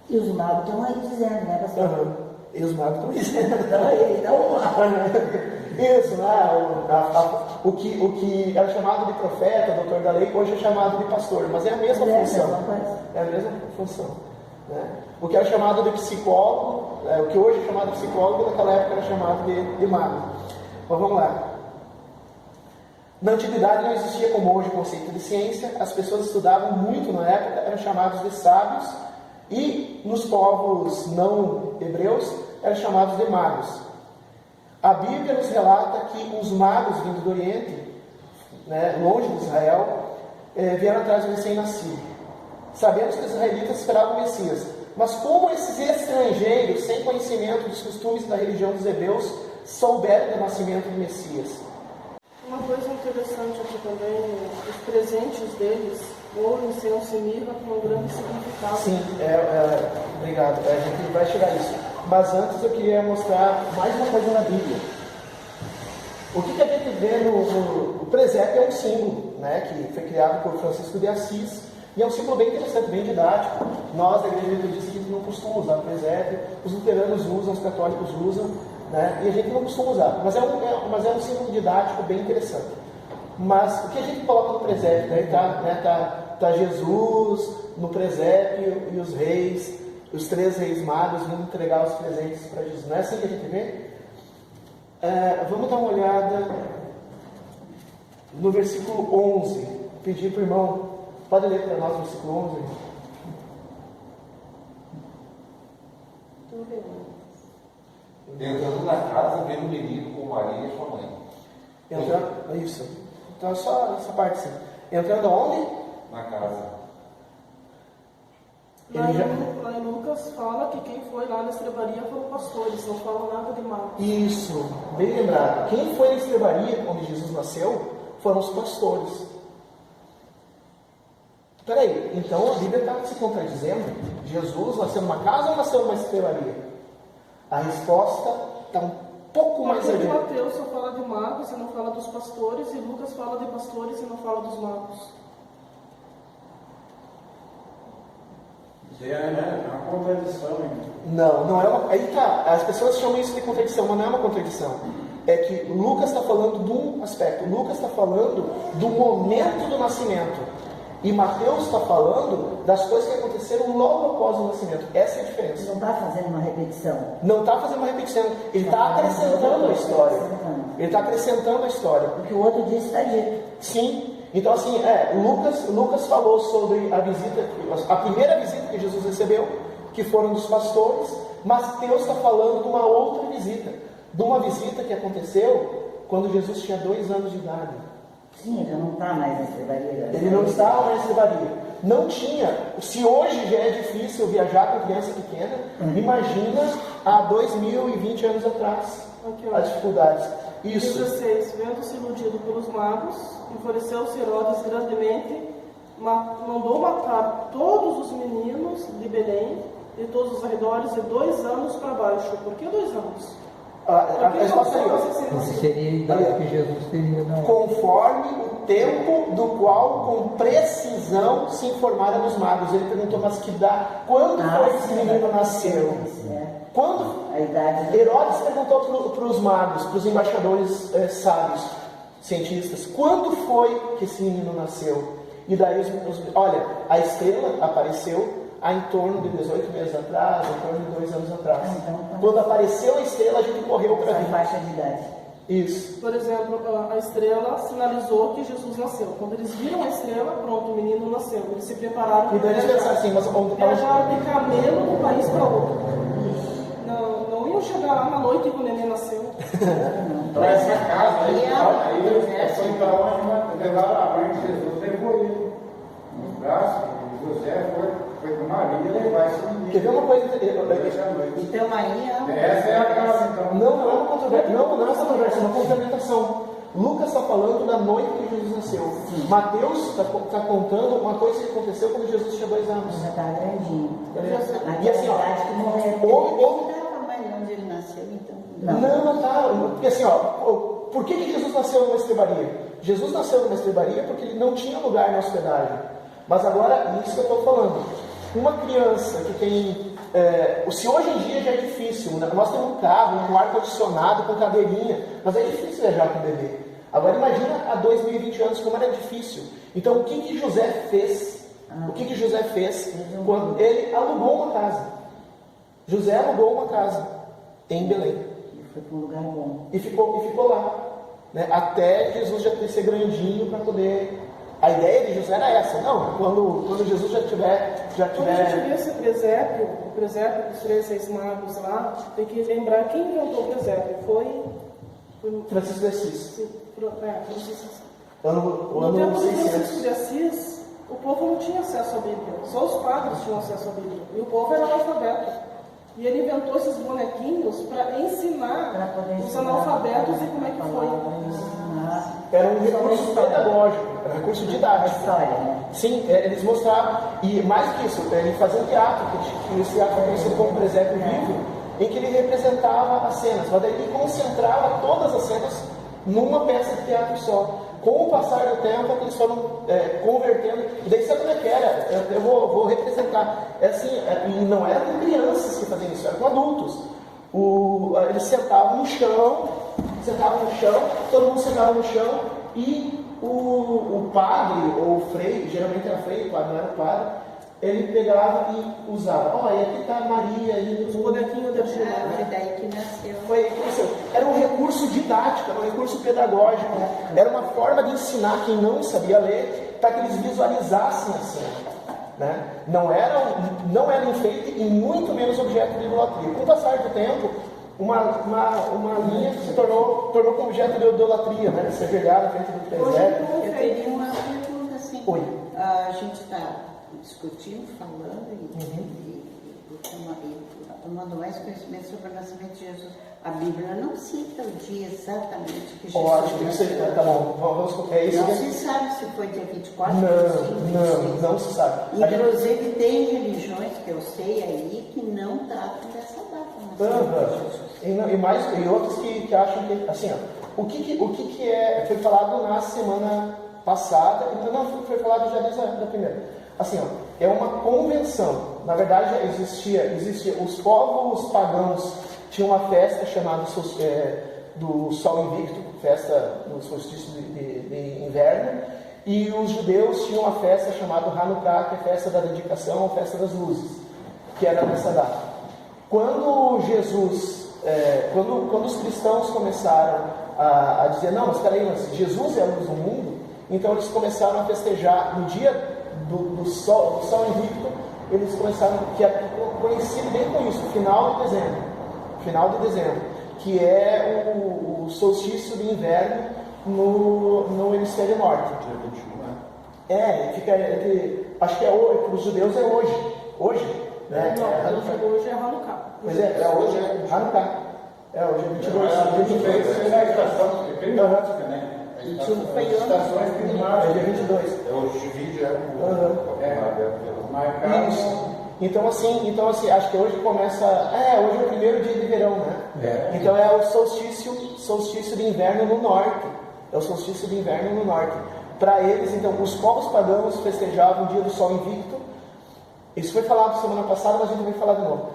Speaker 7: E os magos estão aí dizendo, né, pastor?
Speaker 1: Uhum. E os magos estão dizendo.
Speaker 7: Então,
Speaker 1: isso, né? O que era chamado de profeta, doutor da lei, hoje é chamado de pastor, mas é a mesma função. É a mesma função. Né? O que era chamado de psicólogo, o que hoje é chamado de psicólogo, naquela época era chamado de mago. Mas vamos lá. Na antiguidade não existia como hoje o conceito de ciência, as pessoas estudavam muito na época, eram chamados de sábios, e nos povos não hebreus eram chamados de magos. A Bíblia nos relata que os magos vindo do Oriente, né, longe de Israel, vieram atrás do recém-nascido. Sabemos que os israelitas esperavam o Messias, mas como esses estrangeiros, sem conhecimento dos costumes da religião dos hebreus, souberam do nascimento do Messias?
Speaker 2: Uma coisa interessante aqui também, os presentes deles, ouro, incenso e mirra, com um grande significado.
Speaker 1: Sim, obrigado. A gente vai chegar a isso. Mas antes eu queria mostrar mais uma coisa na Bíblia. O que a gente vê no presépio é um símbolo, né, que foi criado por Francisco de Assis, e é um símbolo bem interessante, bem didático. Nós, da Igreja Metodista, a gente não costuma usar o presépio, os luteranos usam, os católicos usam, né, e a gente não costuma usar, mas é um símbolo didático bem interessante. Mas o que a gente coloca no presépio? Tá Jesus no presépio e os reis, os 3 reis magos vindo entregar os presentes para Jesus. Não é assim que a gente vê? Vamos dar uma olhada no versículo 11. Pedir para o irmão, pode ler para nós o versículo 11?
Speaker 2: Estou vendo.
Speaker 4: Entrando na casa, vendo o menino com Maria e sua mãe.
Speaker 1: Isso. Então, só essa parte sim. Entrando aonde?
Speaker 4: Na casa.
Speaker 2: Lá em Lucas fala que quem foi lá na estrebaria foram pastores, não fala nada de magos.
Speaker 1: Isso, bem lembrado. Quem foi na estrebaria, onde Jesus nasceu, foram os pastores. Peraí, então a Bíblia está se contradizendo? Jesus nasceu numa casa ou nasceu numa estrebaria? A resposta está um pouco mais
Speaker 2: Porque
Speaker 1: adiante.
Speaker 2: Mateus só fala de magos e não fala dos pastores, e Lucas fala de pastores e não fala dos magos.
Speaker 6: É uma contradição.
Speaker 1: Não é uma. Aí tá, as pessoas chamam isso de contradição, mas não é uma contradição. É que Lucas está falando de um aspecto, Lucas está falando do momento do nascimento. E Mateus está falando das coisas que aconteceram logo após o nascimento. Essa é a diferença.
Speaker 7: Não está fazendo uma repetição.
Speaker 1: Não está fazendo uma repetição. Ele está acrescentando a história. Ele está acrescentando a história.
Speaker 7: O que o outro disse está dito.
Speaker 1: Sim. Então assim, Lucas falou sobre a visita, a primeira visita que Jesus recebeu, que foram dos pastores. Mateus está falando de uma outra visita. De uma visita que aconteceu quando Jesus tinha 2 anos de idade.
Speaker 7: Sim, ele não está mais na estrebaria.
Speaker 1: Ele não estava na estrebaria. Não tinha. Se hoje já é difícil viajar com criança pequena, imagina há 2020 anos atrás.
Speaker 2: Aqui,
Speaker 1: As dificuldades. Isso.
Speaker 2: 16. Vendo-se iludido pelos magos, enfureceu-se Herodes grandemente, mandou matar todos os meninos de Belém e todos os arredores de 2 anos para baixo. Por que 2 anos?
Speaker 1: A resposta é
Speaker 8: Essa seria a idade que Jesus teria na época.
Speaker 1: conforme o tempo do qual com precisão se informaram os magos. Ele perguntou, mas que dá? Quando foi que esse menino nasceu? Quando?
Speaker 7: A idade.
Speaker 1: Herodes perguntou para os magos, para os embaixadores sábios, cientistas, quando foi que esse menino nasceu? E daí, olha, a estrela apareceu há em torno de 18 meses atrás, em torno de 2 anos atrás. Quando apareceu a estrela, a gente correu para
Speaker 7: Essa
Speaker 1: ver.
Speaker 7: faixa de idade.
Speaker 1: Isso.
Speaker 2: Por exemplo, a estrela sinalizou que Jesus nasceu. Quando eles viram a estrela, pronto, o menino nasceu. Eles se prepararam
Speaker 1: E daí eles pensaram assim, mas
Speaker 2: viajaram de camelo de um país para outro. Não iam chegar lá na noite que o neném nasceu.
Speaker 6: Para essa casa aí foi para onde levaram a mãe de Jesus, levou ele nos braços, e José foi com Maria levar esse menino.
Speaker 1: Quer ver uma coisa?
Speaker 3: Então aí
Speaker 6: Essa é a casa, então.
Speaker 1: Não é uma controvérsia, não é uma controvérsia, é uma complementação. Lucas está falando da noite que Jesus nasceu. Mateus está contando uma coisa que aconteceu quando Jesus tinha 2 anos.
Speaker 7: Já está grandinho.
Speaker 1: E assim, ó,
Speaker 7: idade que morreu.
Speaker 1: houve.
Speaker 3: não estava mais onde ele nasceu, então.
Speaker 1: Não tá. Porque assim, ó, por que Jesus nasceu numa estrebaria? Jesus nasceu numa estrebaria porque ele não tinha lugar na hospedagem. Mas agora, isso que eu estou falando. Uma criança que tem. Se hoje em dia já é difícil, né? Nós temos um carro, um ar-condicionado com cadeirinha, mas é difícil viajar com bebê. Agora imagina há 2020 anos como era difícil. Então o que José fez? O que José fez quando ele alugou uma casa? José alugou uma casa em Belém.
Speaker 7: E foi para um lugar bom.
Speaker 1: E ficou lá, né? Até Jesus já ser grandinho para poder. A ideia de José era essa, não, quando Jesus já tiver.
Speaker 2: Quando a gente vê esse presépio, o presépio dos 3 reis magos lá, tem que lembrar quem inventou o presépio. Foi
Speaker 1: Francisco de Assis.
Speaker 2: Francisco.
Speaker 1: O
Speaker 2: No
Speaker 1: ano
Speaker 2: tempo de
Speaker 1: 600.
Speaker 2: Francisco de Assis, o povo não tinha acesso à Bíblia. Só os padres tinham acesso à Bíblia. E o povo era analfabeto. E ele inventou esses bonequinhos para ensinar os analfabetos e como é que foi.
Speaker 1: Era um recurso pedagógico, era um recurso didático.
Speaker 7: História, né?
Speaker 1: Sim, eles mostravam, e mais do que isso, ele fazia um teatro, que esse teatro foi conhecido como presépio vivo, em que ele representava as cenas, mas daí ele concentrava todas as cenas numa peça de teatro só. Com o passar do tempo, eles foram convertendo, e daí sabe como é que era? Eu vou representar. E não era com crianças que faziam isso, era com adultos. Eles sentavam no chão, todo mundo sentava no chão, e o padre, ou o frei, geralmente era frei, o padre não era o padre, ele pegava e usava. Olha, aqui está Maria, e os bonequinhos da
Speaker 3: Foi daí que nasceu.
Speaker 1: Era um recurso didático, era um recurso pedagógico, era uma forma de ensinar quem não sabia ler, para que eles visualizassem a cena. Né? Não era enfeite e muito menos objeto de idolatria. Com o passar do tempo, uma linha se tornou como objeto de idolatria, né? Ser vergado na frente do presépio.
Speaker 3: Eu teria uma pergunta assim.
Speaker 1: Oi.
Speaker 3: A gente está discutindo, falando e tomando mais conhecimento sobre o nascimento de Jesus. A Bíblia não cita o dia exatamente que Jesus
Speaker 1: Ótimo,
Speaker 3: nasceu.
Speaker 1: tá bom. Vamos, é isso
Speaker 3: Não
Speaker 1: que
Speaker 3: se sabe se foi dia 24,
Speaker 1: não se sabe.
Speaker 3: Inclusive tem religiões que eu sei aí que não tratam dessa data.
Speaker 1: E outros que acham que, assim, ó, o que é, foi falado na semana passada, não foi falado já desde a primeira. Assim, ó, é uma convenção. Na verdade, existia os povos pagãos tinham uma festa chamada do Sol Invicto, festa do solstício de inverno, e os judeus tinham uma festa chamada Hanukkah, que é a festa da dedicação, a festa das luzes, que era nessa data. Quando quando os cristãos começaram a dizer, não, mas peraí, mas Jesus é a luz do mundo, então eles começaram a festejar no dia do Sol Invicto, eles começaram, que é conhecido bem com isso, final de dezembro, que é o solstício de inverno no hemisfério norte. Dia 21, né? Fica acho que para os judeus é hoje, né?
Speaker 2: Hoje é Hanukkah.
Speaker 1: Pois hoje é Hanukkah. Hoje é 22.
Speaker 6: É a estação climática, né?
Speaker 3: A estações
Speaker 6: climáticas.
Speaker 1: É dia 22.
Speaker 4: Hoje divide
Speaker 1: Isso. Então assim, acho que hoje começa. Hoje é o primeiro dia de verão, né? Então é o solstício de inverno no norte. É o solstício de inverno no norte. Para eles, então, os povos pagãos festejavam o dia do Sol Invicto. Isso foi falado semana passada, mas a gente vai falar de novo.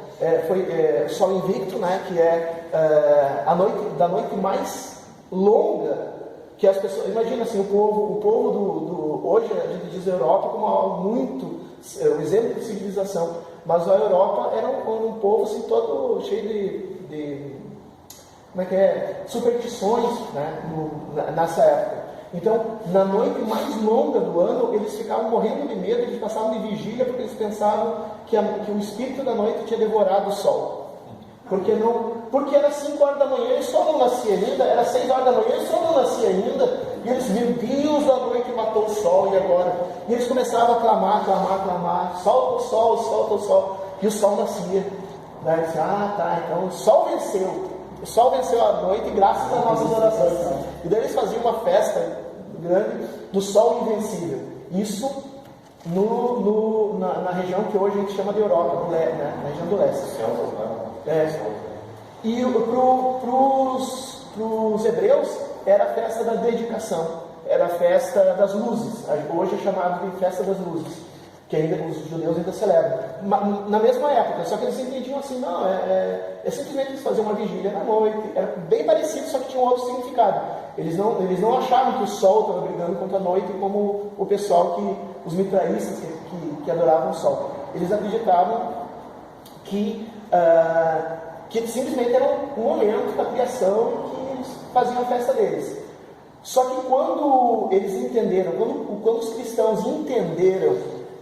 Speaker 1: Foi Sol Invicto, né? Que é da noite mais longa que as pessoas, imagina assim, o povo hoje a gente diz a Europa como algo muito, um exemplo de civilização, mas a Europa era um povo assim, todo cheio de como é que é, superstições, né, nessa época. Então, na noite mais longa do ano, eles ficavam morrendo de medo, eles passavam de vigília porque eles pensavam que o espírito da noite tinha devorado o sol. Porque era 5 horas da manhã e o sol não nascia ainda, era 6 horas da manhã e o sol não nascia ainda, e eles, meu Deus, a noite matou o sol, e agora? E eles começavam a clamar, solta o sol, e o sol nascia. Daí eles, então o sol venceu a noite graças às nossas orações. E daí eles faziam uma festa grande do sol invencível. Isso na região que hoje a gente chama de Europa, na região do leste. E para os hebreus era a festa da dedicação, era a festa das luzes, hoje é chamado de festa das luzes, que ainda os judeus ainda celebram. Na mesma época, só que eles entendiam assim, não, é simplesmente eles faziam uma vigília na noite, era bem parecido, só que tinha um outro significado. Eles não achavam que o sol estava brigando contra a noite, como o pessoal, os mitraístas que adoravam o sol. Eles acreditavam que simplesmente era um momento da criação que eles faziam a festa deles. Só que quando eles entenderam, quando os cristãos entenderam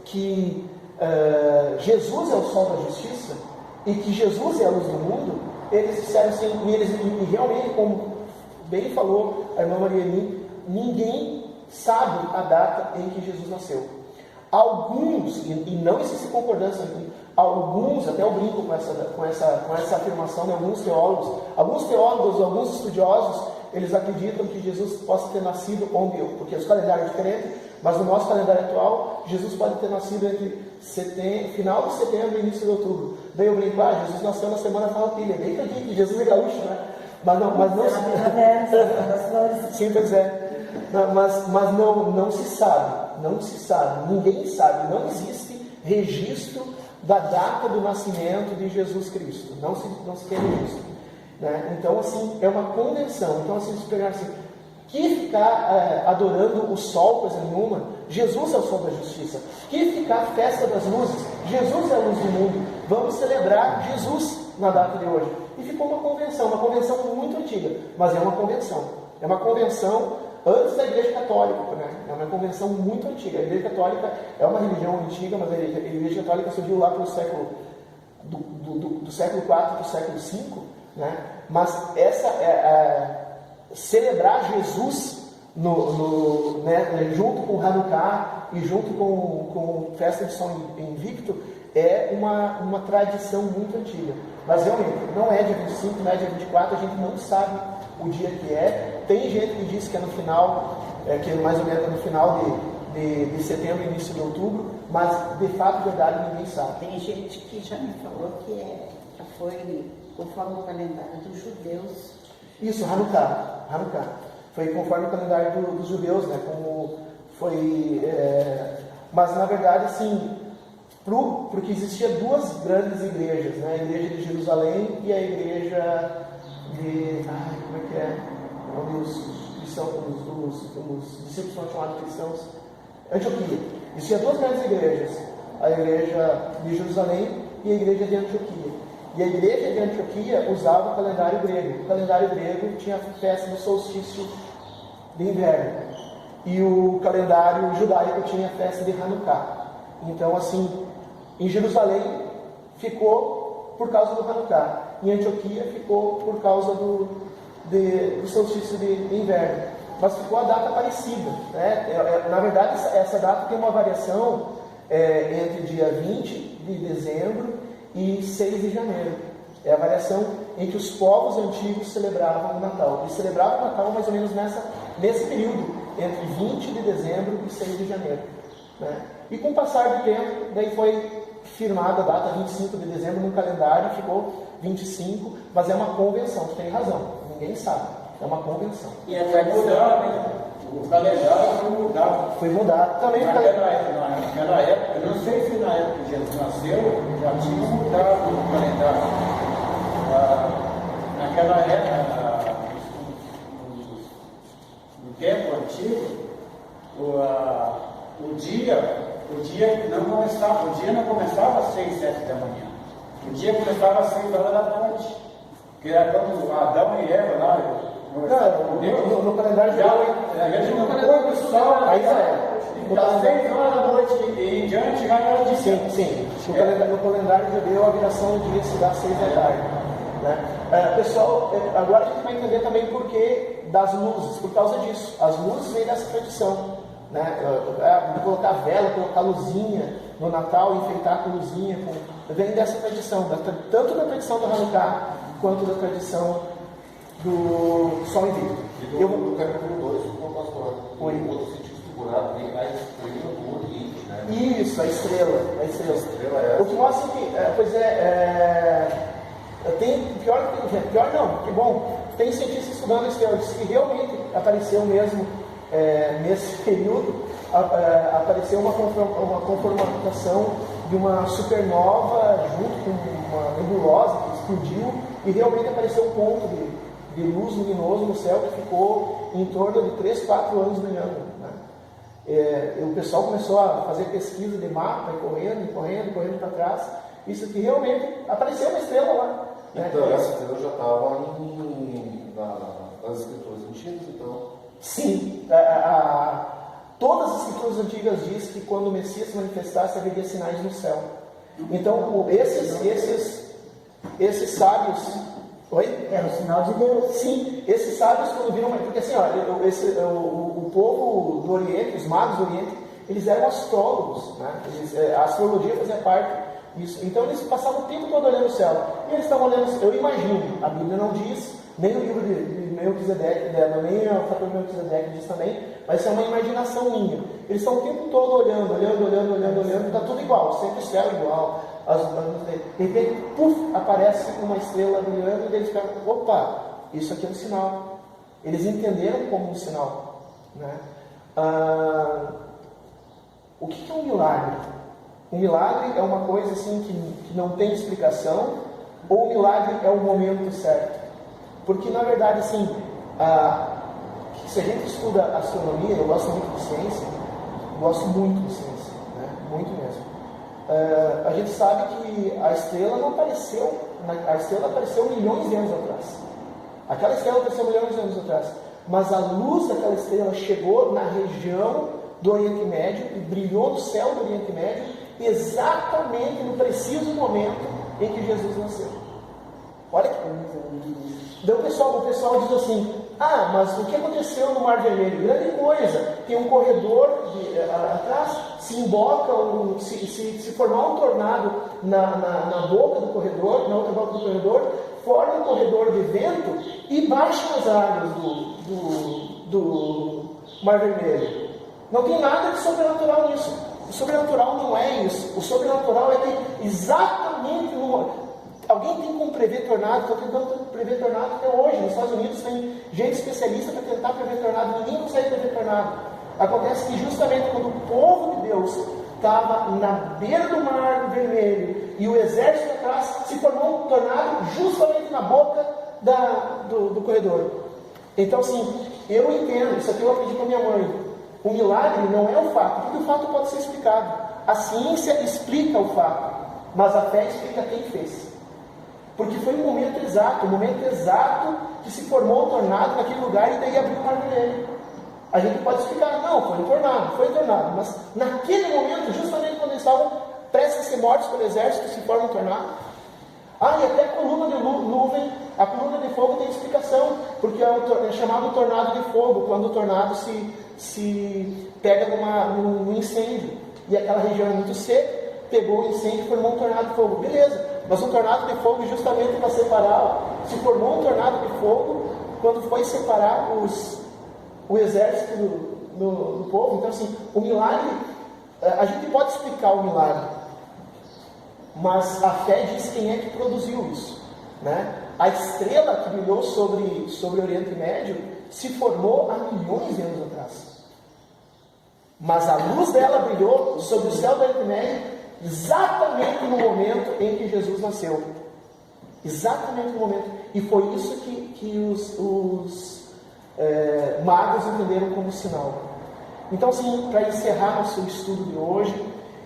Speaker 1: que Jesus é o sol da justiça e que Jesus é a luz do mundo, eles disseram assim, e realmente, como bem falou a irmã Marieli, ninguém sabe a data em que Jesus nasceu. Alguns, e não existe concordância aqui, alguns, até eu brinco com essa afirmação de alguns teólogos, alguns estudiosos, eles acreditam que Jesus possa ter nascido porque os calendários diferentes, mas no nosso calendário atual, Jesus pode ter nascido entre final de setembro e início de outubro. Daí eu brinco, Jesus nasceu na semana farroupilha, bem que Jesus é gaúcho, né? Mas não sim, pois é. Mas não se sabe, ninguém sabe, não existe registro da data do nascimento de Jesus Cristo, não se tem registro, né? Então assim, é uma convenção. Então assim, se pegar assim, que ficar adorando o sol, coisa nenhuma, Jesus é o sol da justiça. Que ficar festa das luzes, Jesus é a luz do mundo, vamos celebrar Jesus na data de hoje. E ficou uma convenção muito antiga, mas é uma convenção antes da Igreja Católica, né? É uma convenção muito antiga. A Igreja Católica é uma religião antiga, mas a Igreja Católica surgiu lá pelo século do século IV para o século V, né? Mas celebrar Jesus junto com Hanukkah e junto com festa de São Invicto é uma tradição muito antiga. Mas realmente, não é dia 25, não é dia 24, a gente não sabe o dia que é. Tem gente que diz que é no final, que é mais ou menos no final de setembro, início de outubro, mas de fato, verdade, ninguém sabe.
Speaker 3: Tem gente que já me falou que foi conforme o calendário dos judeus.
Speaker 1: Isso, Hanukkah. Foi conforme o calendário dos judeus, né? Como foi. Mas na verdade, assim, porque existia duas grandes igrejas, né? A igreja de Jerusalém e a igreja de. Como é que é? Onde os discípulos são chamados cristãos. Antioquia. Existia duas grandes igrejas, a igreja de Jerusalém e a igreja de Antioquia. E a igreja de Antioquia usava o calendário grego. O calendário grego tinha a festa do solstício de inverno. E o calendário judaico tinha a festa de Hanukkah. Então, assim, em Jerusalém ficou por causa do Hanukkah. Em Antioquia ficou por causa do solstício de inverno. Mas ficou a data parecida, né? Na verdade, essa data tem uma variação entre dia 20 de dezembro e 6 de janeiro. É a variação em que os povos antigos celebravam o Natal. Eles celebravam o Natal mais ou menos nesse período, entre 20 de dezembro e 6 de janeiro, né? E com o passar do tempo, daí foi firmada a data 25 de dezembro no calendário, ficou 25, mas é uma convenção, tu tem razão, ninguém sabe, é uma convenção.
Speaker 5: E a tradição,
Speaker 6: o calendário foi mudado.
Speaker 1: Foi mudado também.
Speaker 6: Naquela época, eu não sei se na época que Jesus nasceu, já tinha mudado o calendário. Naquela época, no antigo, o dia não começava às 6, 7 da manhã. O dia começava às 6 horas da tarde. Que era quando Adão e Eva lá.
Speaker 1: No calendário
Speaker 6: no pôr do sol,
Speaker 1: aí já é.
Speaker 6: Das 6 horas da noite e em diante já era de dia.
Speaker 1: Sim. No calendário judeu a viração do dia se dá às 6 da tarde. Né? Pessoal, agora a gente vai entender também por que das luzes, por causa disso. As luzes vêm dessa tradição. Né? Colocar vela, colocar luzinha no Natal, enfeitar com luzinha, vem dessa tradição, tanto da tradição do Hanukkah quanto da tradição do Sol Invicto.
Speaker 4: E no capítulo 2, o pastor, em outro sentido figurado, tem a estrela do Oriente, né?
Speaker 1: Isso, a estrela.
Speaker 4: A estrela é essa.
Speaker 1: O que mostra que, tem pior não, que bom, tem cientistas estudando a estrela, diz que realmente apareceu mesmo nesse período, apareceu uma conformação de uma supernova junto com uma nebulosa que explodiu e realmente apareceu um ponto de luz luminoso no céu que ficou em torno de 3, 4 anos brilhando. Né? O pessoal começou a fazer pesquisa de mapa, correndo para trás. Isso que realmente apareceu uma estrela lá. Né?
Speaker 4: Então, essa estrela já estava nas escrituras antigas, então?
Speaker 1: Sim. Todas as escrituras antigas dizem que quando o Messias se manifestasse, haveria sinais no céu. Então, esses sábios... Oi?
Speaker 7: Era o sinal de Deus.
Speaker 1: Sim, esses sábios quando viram... Porque assim, o povo do Oriente, os magos do Oriente, eles eram astrólogos. Né? A astrologia fazia parte disso. Então, eles passavam o tempo todo olhando o céu. E eles estavam olhando... Eu imagino, a Bíblia não diz, nem o livro de Melquisedeque, nem o fator de Melquisedeque diz também, mas isso é uma imaginação minha. Eles estão o tempo todo olhando, está tudo igual, sempre o céu igual. De repente, aparece uma estrela brilhando e eles ficam, opa, isso aqui é um sinal. Eles entenderam como um sinal. Né? O que é um milagre? Um milagre é uma coisa assim que não tem explicação, ou o milagre é o momento certo? Porque, na verdade, assim, se a gente estuda astronomia, eu gosto muito de ciência, né? Muito mesmo. A gente sabe que a estrela não apareceu, a estrela apareceu milhões de anos atrás. Aquela estrela apareceu milhões de anos atrás. Mas a luz daquela estrela chegou na região do Oriente Médio e brilhou no céu do Oriente Médio exatamente no preciso momento em que Jesus nasceu. Olha que coisa. Então o pessoal diz assim, mas o que aconteceu no Mar Vermelho? Grande coisa, tem um corredor atrás, se emboca, se formar um tornado na boca do corredor, na outra boca do corredor, forma um corredor de vento e baixa as águas do Mar Vermelho. Não tem nada de sobrenatural nisso. O sobrenatural não é isso. O sobrenatural é que exatamente no... Alguém tem como prever tornado? Estou tentando prever tornado até hoje. Nos Estados Unidos tem gente especialista para tentar prever tornado. Ninguém consegue prever tornado. Acontece que justamente quando o povo de Deus estava na beira do Mar Vermelho e o exército atrás, se formou um tornado justamente na boca do corredor. Então, assim, eu entendo, isso aqui eu aprendi com a minha mãe. O milagre não é o fato, porque o fato pode ser explicado. A ciência explica o fato, mas a fé explica quem fez. Porque foi o momento exato que se formou o tornado naquele lugar e daí abriu o Mar Vermelho. A gente pode explicar, não, foi um tornado, mas naquele momento, justamente quando eles estavam prestes a ser mortos pelo exército, se forma um tornado. E até a coluna de nuvem, a coluna de fogo tem explicação, porque é chamado tornado de fogo, quando o tornado se pega num incêndio, e aquela região é muito seca, pegou o incêndio e formou um tornado de fogo. Beleza, mas um tornado de fogo justamente para separar, se formou um tornado de fogo quando foi separar o exército do povo. Então, assim, o milagre, a gente pode explicar o milagre, mas a fé diz quem é que produziu isso. Né? A estrela que brilhou sobre o Oriente Médio se formou há milhões de anos atrás. Mas a luz dela brilhou sobre o céu do Oriente Médio exatamente no momento em que Jesus nasceu. Exatamente no momento. E foi isso que os magos entenderam como sinal. Então, assim, para encerrar nosso estudo de hoje,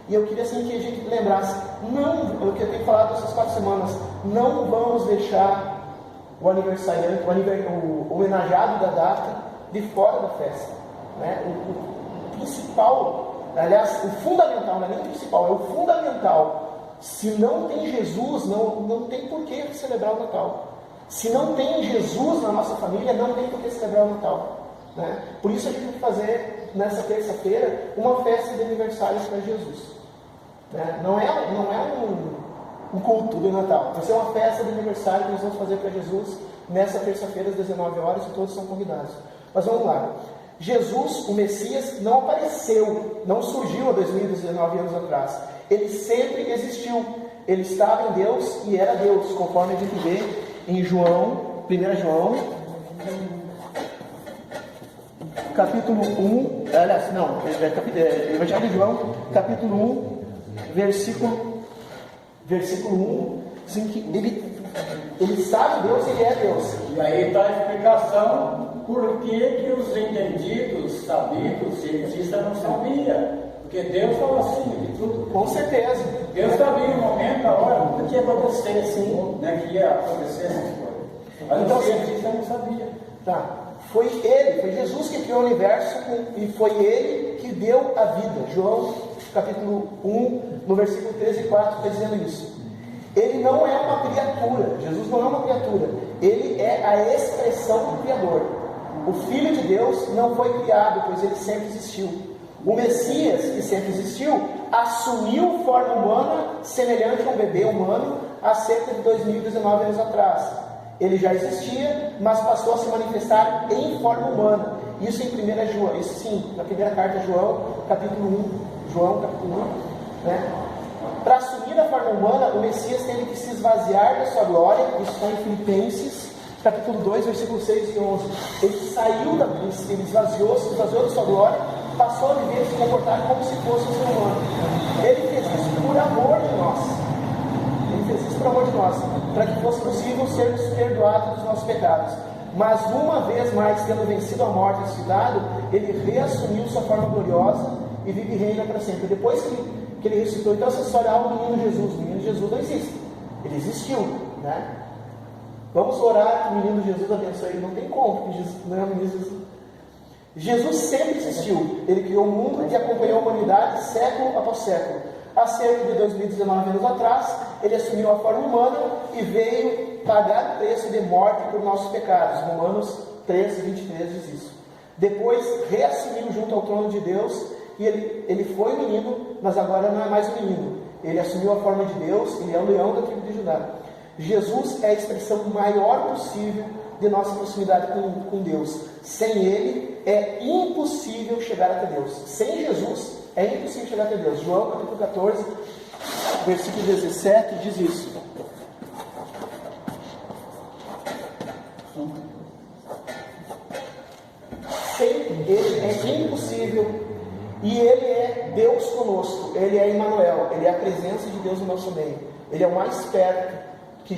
Speaker 1: e eu queria assim que a gente lembrasse, não, eu tenho falado essas 4 semanas, não vamos deixar o aniversariante, o homenageado da data, de fora da festa. Né? O principal, aliás, o fundamental, não é nem o principal, é o fundamental. Se não tem Jesus, não tem por que celebrar o Natal. Se não tem Jesus na nossa família, não tem por que celebrar o Natal. Né? Por isso a gente tem que fazer, nessa terça-feira, uma festa de aniversário para Jesus. Né? Não é um culto de Natal, vai ser uma festa de aniversário que nós vamos fazer para Jesus nessa terça-feira às 19 horas e todos são convidados. Mas vamos lá. Jesus, o Messias, não apareceu, não surgiu há 2019 anos atrás. Ele sempre existiu. Ele estava em Deus e era Deus, conforme a gente vê em João, 1 João, capítulo 1, aliás, não, Evangelho de João, capítulo 1, versículo 1, assim que ele sabe Deus, ele é Deus.
Speaker 6: E aí está a explicação por que os entendidos, sabidos, cientistas não sabiam. Porque Deus fala assim de tudo.
Speaker 1: Com certeza.
Speaker 6: Deus sabia o momento, a hora, nunca tinha acontecido assim, né, que ia acontecer essas coisas. Mas
Speaker 1: então,
Speaker 6: os cientistas não sabiam.
Speaker 1: Tá. Foi Jesus que criou o universo e foi ele que deu a vida. João, capítulo 1, no versículo 13 e 4, está dizendo isso. Ele não é uma criatura. Jesus não é uma criatura. Ele é a expressão do Criador. O Filho de Deus não foi criado, pois ele sempre existiu. O Messias, que sempre existiu, assumiu forma humana semelhante a um bebê humano há cerca de 2019 anos atrás. Ele já existia, mas passou a se manifestar em forma humana. Isso em 1 João, isso sim, na primeira carta de João, capítulo 1. João, capítulo 1, né? Para assumir a forma humana, o Messias teve que se esvaziar da sua glória. Isso está em Filipenses, capítulo 2, versículos 6 e 11. Ele saiu, ele se esvaziou da sua glória, passou a viver e se comportar como se fosse um ser humano. Ele fez isso por amor de nós. Ele fez isso por amor de nós, para que fosse possível sermos perdoados dos nossos pecados. Mas uma vez mais, tendo vencido a morte e ressuscitado, ele reassumiu sua forma gloriosa e vive e reina para sempre. Depois que ele ressuscitou, então essa história é o menino Jesus não existe. Ele existiu, né? Vamos orar que o menino Jesus abençoe ele. Não tem como, porque Jesus não é o menino Jesus. Jesus sempre existiu. Ele criou o mundo e acompanhou a humanidade século após século. Há cerca de 2019 anos atrás, ele assumiu a forma humana e veio pagar o preço de morte por nossos pecados. Romanos 13, 23 diz isso. Depois reassumiu junto ao trono de Deus e ele foi um menino, mas agora não é mais um menino. Ele assumiu a forma de Deus, ele é o leão da tribo de Judá. Jesus é a expressão maior possível de nossa proximidade com Deus. Sem ele é impossível chegar até Deus. Sem Jesus é impossível chegar até Deus. João capítulo 14, versículo 17 diz isso. Sem ele é impossível. E ele é Deus conosco. Ele é Emmanuel. Ele é a presença de Deus no nosso meio. Ele é o mais perto que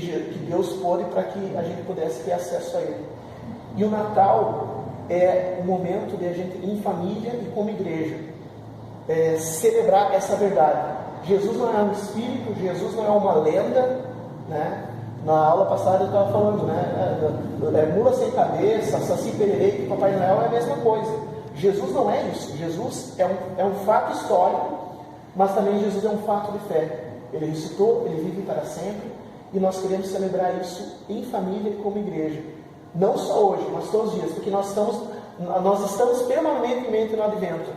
Speaker 1: Deus pôde para que a gente pudesse ter acesso a ele. E o Natal é o momento de a gente, em família e como igreja, celebrar essa verdade. Jesus não é um espírito, Jesus não é uma lenda, né? Na aula passada eu estava falando, né? Mula sem cabeça, Saci Pererê, que Papai Noel é a mesma coisa. Jesus não é isso. Jesus é um fato histórico, mas também Jesus é um fato de fé. Ele ressuscitou, ele vive para sempre. E nós queremos celebrar isso em família e como igreja. Não só hoje, mas todos os dias, porque nós estamos permanentemente no Advento.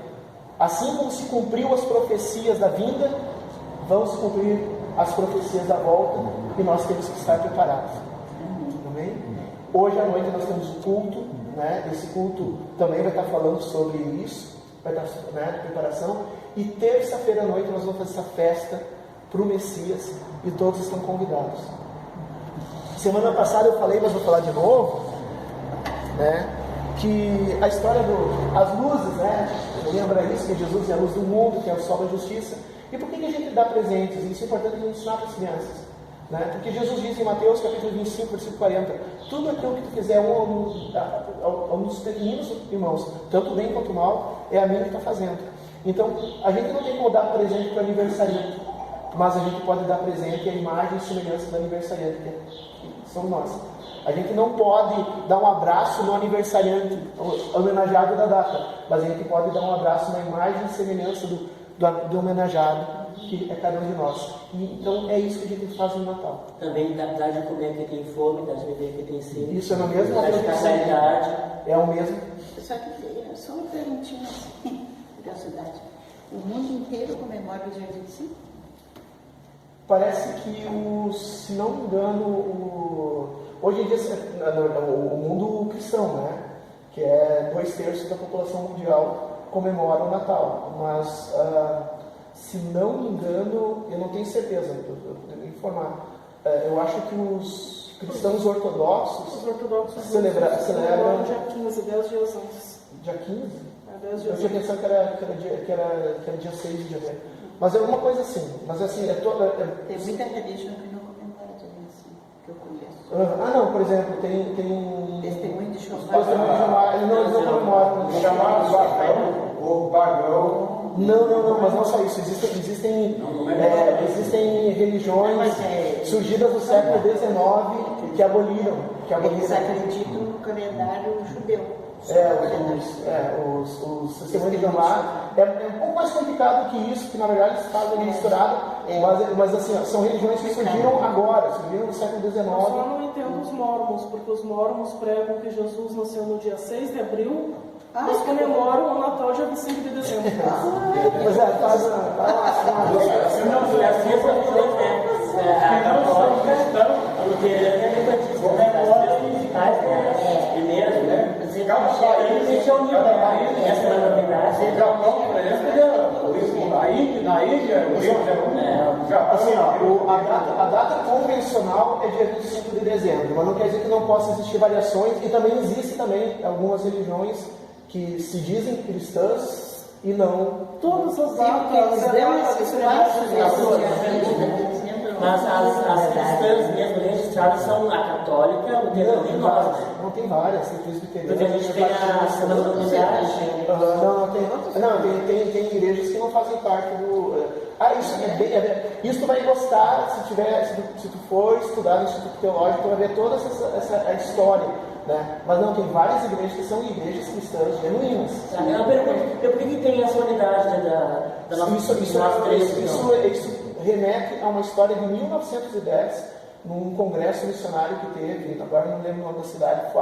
Speaker 1: Assim como se cumpriu as profecias da vinda, vão se cumprir as profecias da volta, e nós temos que estar preparados. Amém? Hoje à noite nós temos o culto, né? Esse culto também vai estar falando sobre isso, vai estar, né, de preparação. E terça-feira à noite nós vamos fazer essa festa para o Messias, e todos estão convidados. Semana passada eu falei, mas vou falar de novo, né, que a história das luzes, né, lembra isso, que Jesus é a luz do mundo, que é o sol da justiça. E por que a gente dá presentes? Isso é importante ensinar para as crianças. né? Porque Jesus diz em Mateus capítulo 25, versículo 40, tudo aquilo que tu fizer a um dos pequeninos irmãos, tanto bem quanto mal, é a mim que está fazendo. Então, a gente não tem como dar presente para o aniversariante, mas a gente pode dar presente à imagem e semelhança do aniversariante, que somos nós. A gente não pode dar um abraço no aniversariante, homenageado da data, mas a gente pode dar um abraço na imagem e semelhança do homenageado, que é cada um de nós. Então é isso que a gente faz no Natal.
Speaker 5: Também dá de comer a quem tem fome, dá de beber a quem tem sede.
Speaker 1: Isso é no mesmo
Speaker 5: dá de caridade.
Speaker 1: É o mesmo.
Speaker 3: Só que, só uma perguntinha assim, curiosidade. O mundo inteiro comemora o dia 25?
Speaker 1: Parece que, se não me engano, hoje em dia o mundo cristão, né, que é 2/3 da população mundial, comemora o Natal. Mas, se não me engano, eu não tenho certeza, eu devo informar. Eu acho que os cristãos ortodoxos, celebram
Speaker 2: dia 15, 10 dias antes.
Speaker 1: dia 15?
Speaker 2: 10 dias
Speaker 1: Eu tinha pensado que era dia 6 de janeiro. Mas é alguma coisa assim. Mas assim,
Speaker 3: Tem muita religião que não comemora dia 25, que eu conheço.
Speaker 1: não, por exemplo, tem
Speaker 3: Testemunho de Jeová.
Speaker 1: Testemunho de Jeová, eles não comemoram.
Speaker 6: Chamado pagão, ou pagão.
Speaker 1: Não, mas não só isso. Existem religiões surgidas no século XIX que aboliram.
Speaker 3: Eles acreditam no calendário judeu.
Speaker 1: Os testemunhos de Jeová é um pouco mais complicado que isso, que na verdade eles fazem misturado, mas assim, são religiões que surgiram agora, surgiram no século XIX.
Speaker 2: Eu só não entendo os mormons, porque os mormons pregam que Jesus nasceu no dia 6 de abril, mas comemoram o Natal dia 25 de dezembro.
Speaker 1: Pois é, faz a data convencional é dia 25 de dezembro, mas não quer dizer que não possa existir variações, e também existe algumas religiões que se dizem cristãs e não.
Speaker 2: Todas as datas,
Speaker 5: mas as cristãs mesmo registradas são a católica, o luterana e nós.
Speaker 1: Não tem várias, tem presbiterianas.
Speaker 5: Porque a gente tem a Semana da Unidade.
Speaker 1: Tem igrejas que não fazem parte do. Isso tu vai gostar se tu for estudar no Instituto Teológico, tu vai ver toda essa história. Né? Mas não, tem várias igrejas que são igrejas cristãs genuínas.
Speaker 5: Eu pergunto, por que tem essa unidade da nossa
Speaker 1: Isso remete a uma história de 1910, num congresso missionário que teve, agora não lembro o nome da cidade,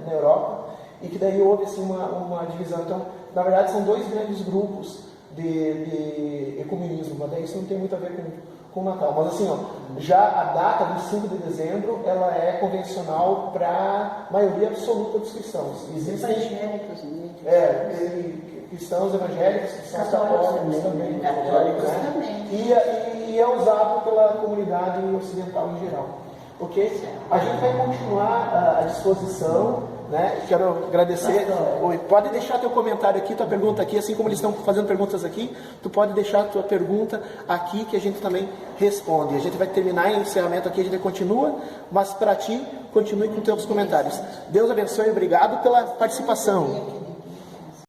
Speaker 1: na Europa, e que daí houve assim, uma divisão. Então, na verdade, são dois grandes grupos de ecumenismo, mas daí isso não tem muito a ver com o Natal. Mas assim, já a data, 25 de dezembro, ela é convencional para a maioria absoluta dos cristãos. Existem
Speaker 3: evangélicos,
Speaker 1: cristãos evangélicos, cristãos católicos também.
Speaker 3: Católicos também.
Speaker 1: E é usado pela comunidade ocidental em geral. Ok? A gente vai continuar à disposição, né? Quero agradecer. Pode deixar teu comentário aqui, tua pergunta aqui, assim como eles estão fazendo perguntas aqui, tu pode deixar tua pergunta aqui que a gente também responde. A gente vai terminar em encerramento aqui, a gente continua, mas para ti, continue com teus comentários. Deus abençoe e obrigado pela participação.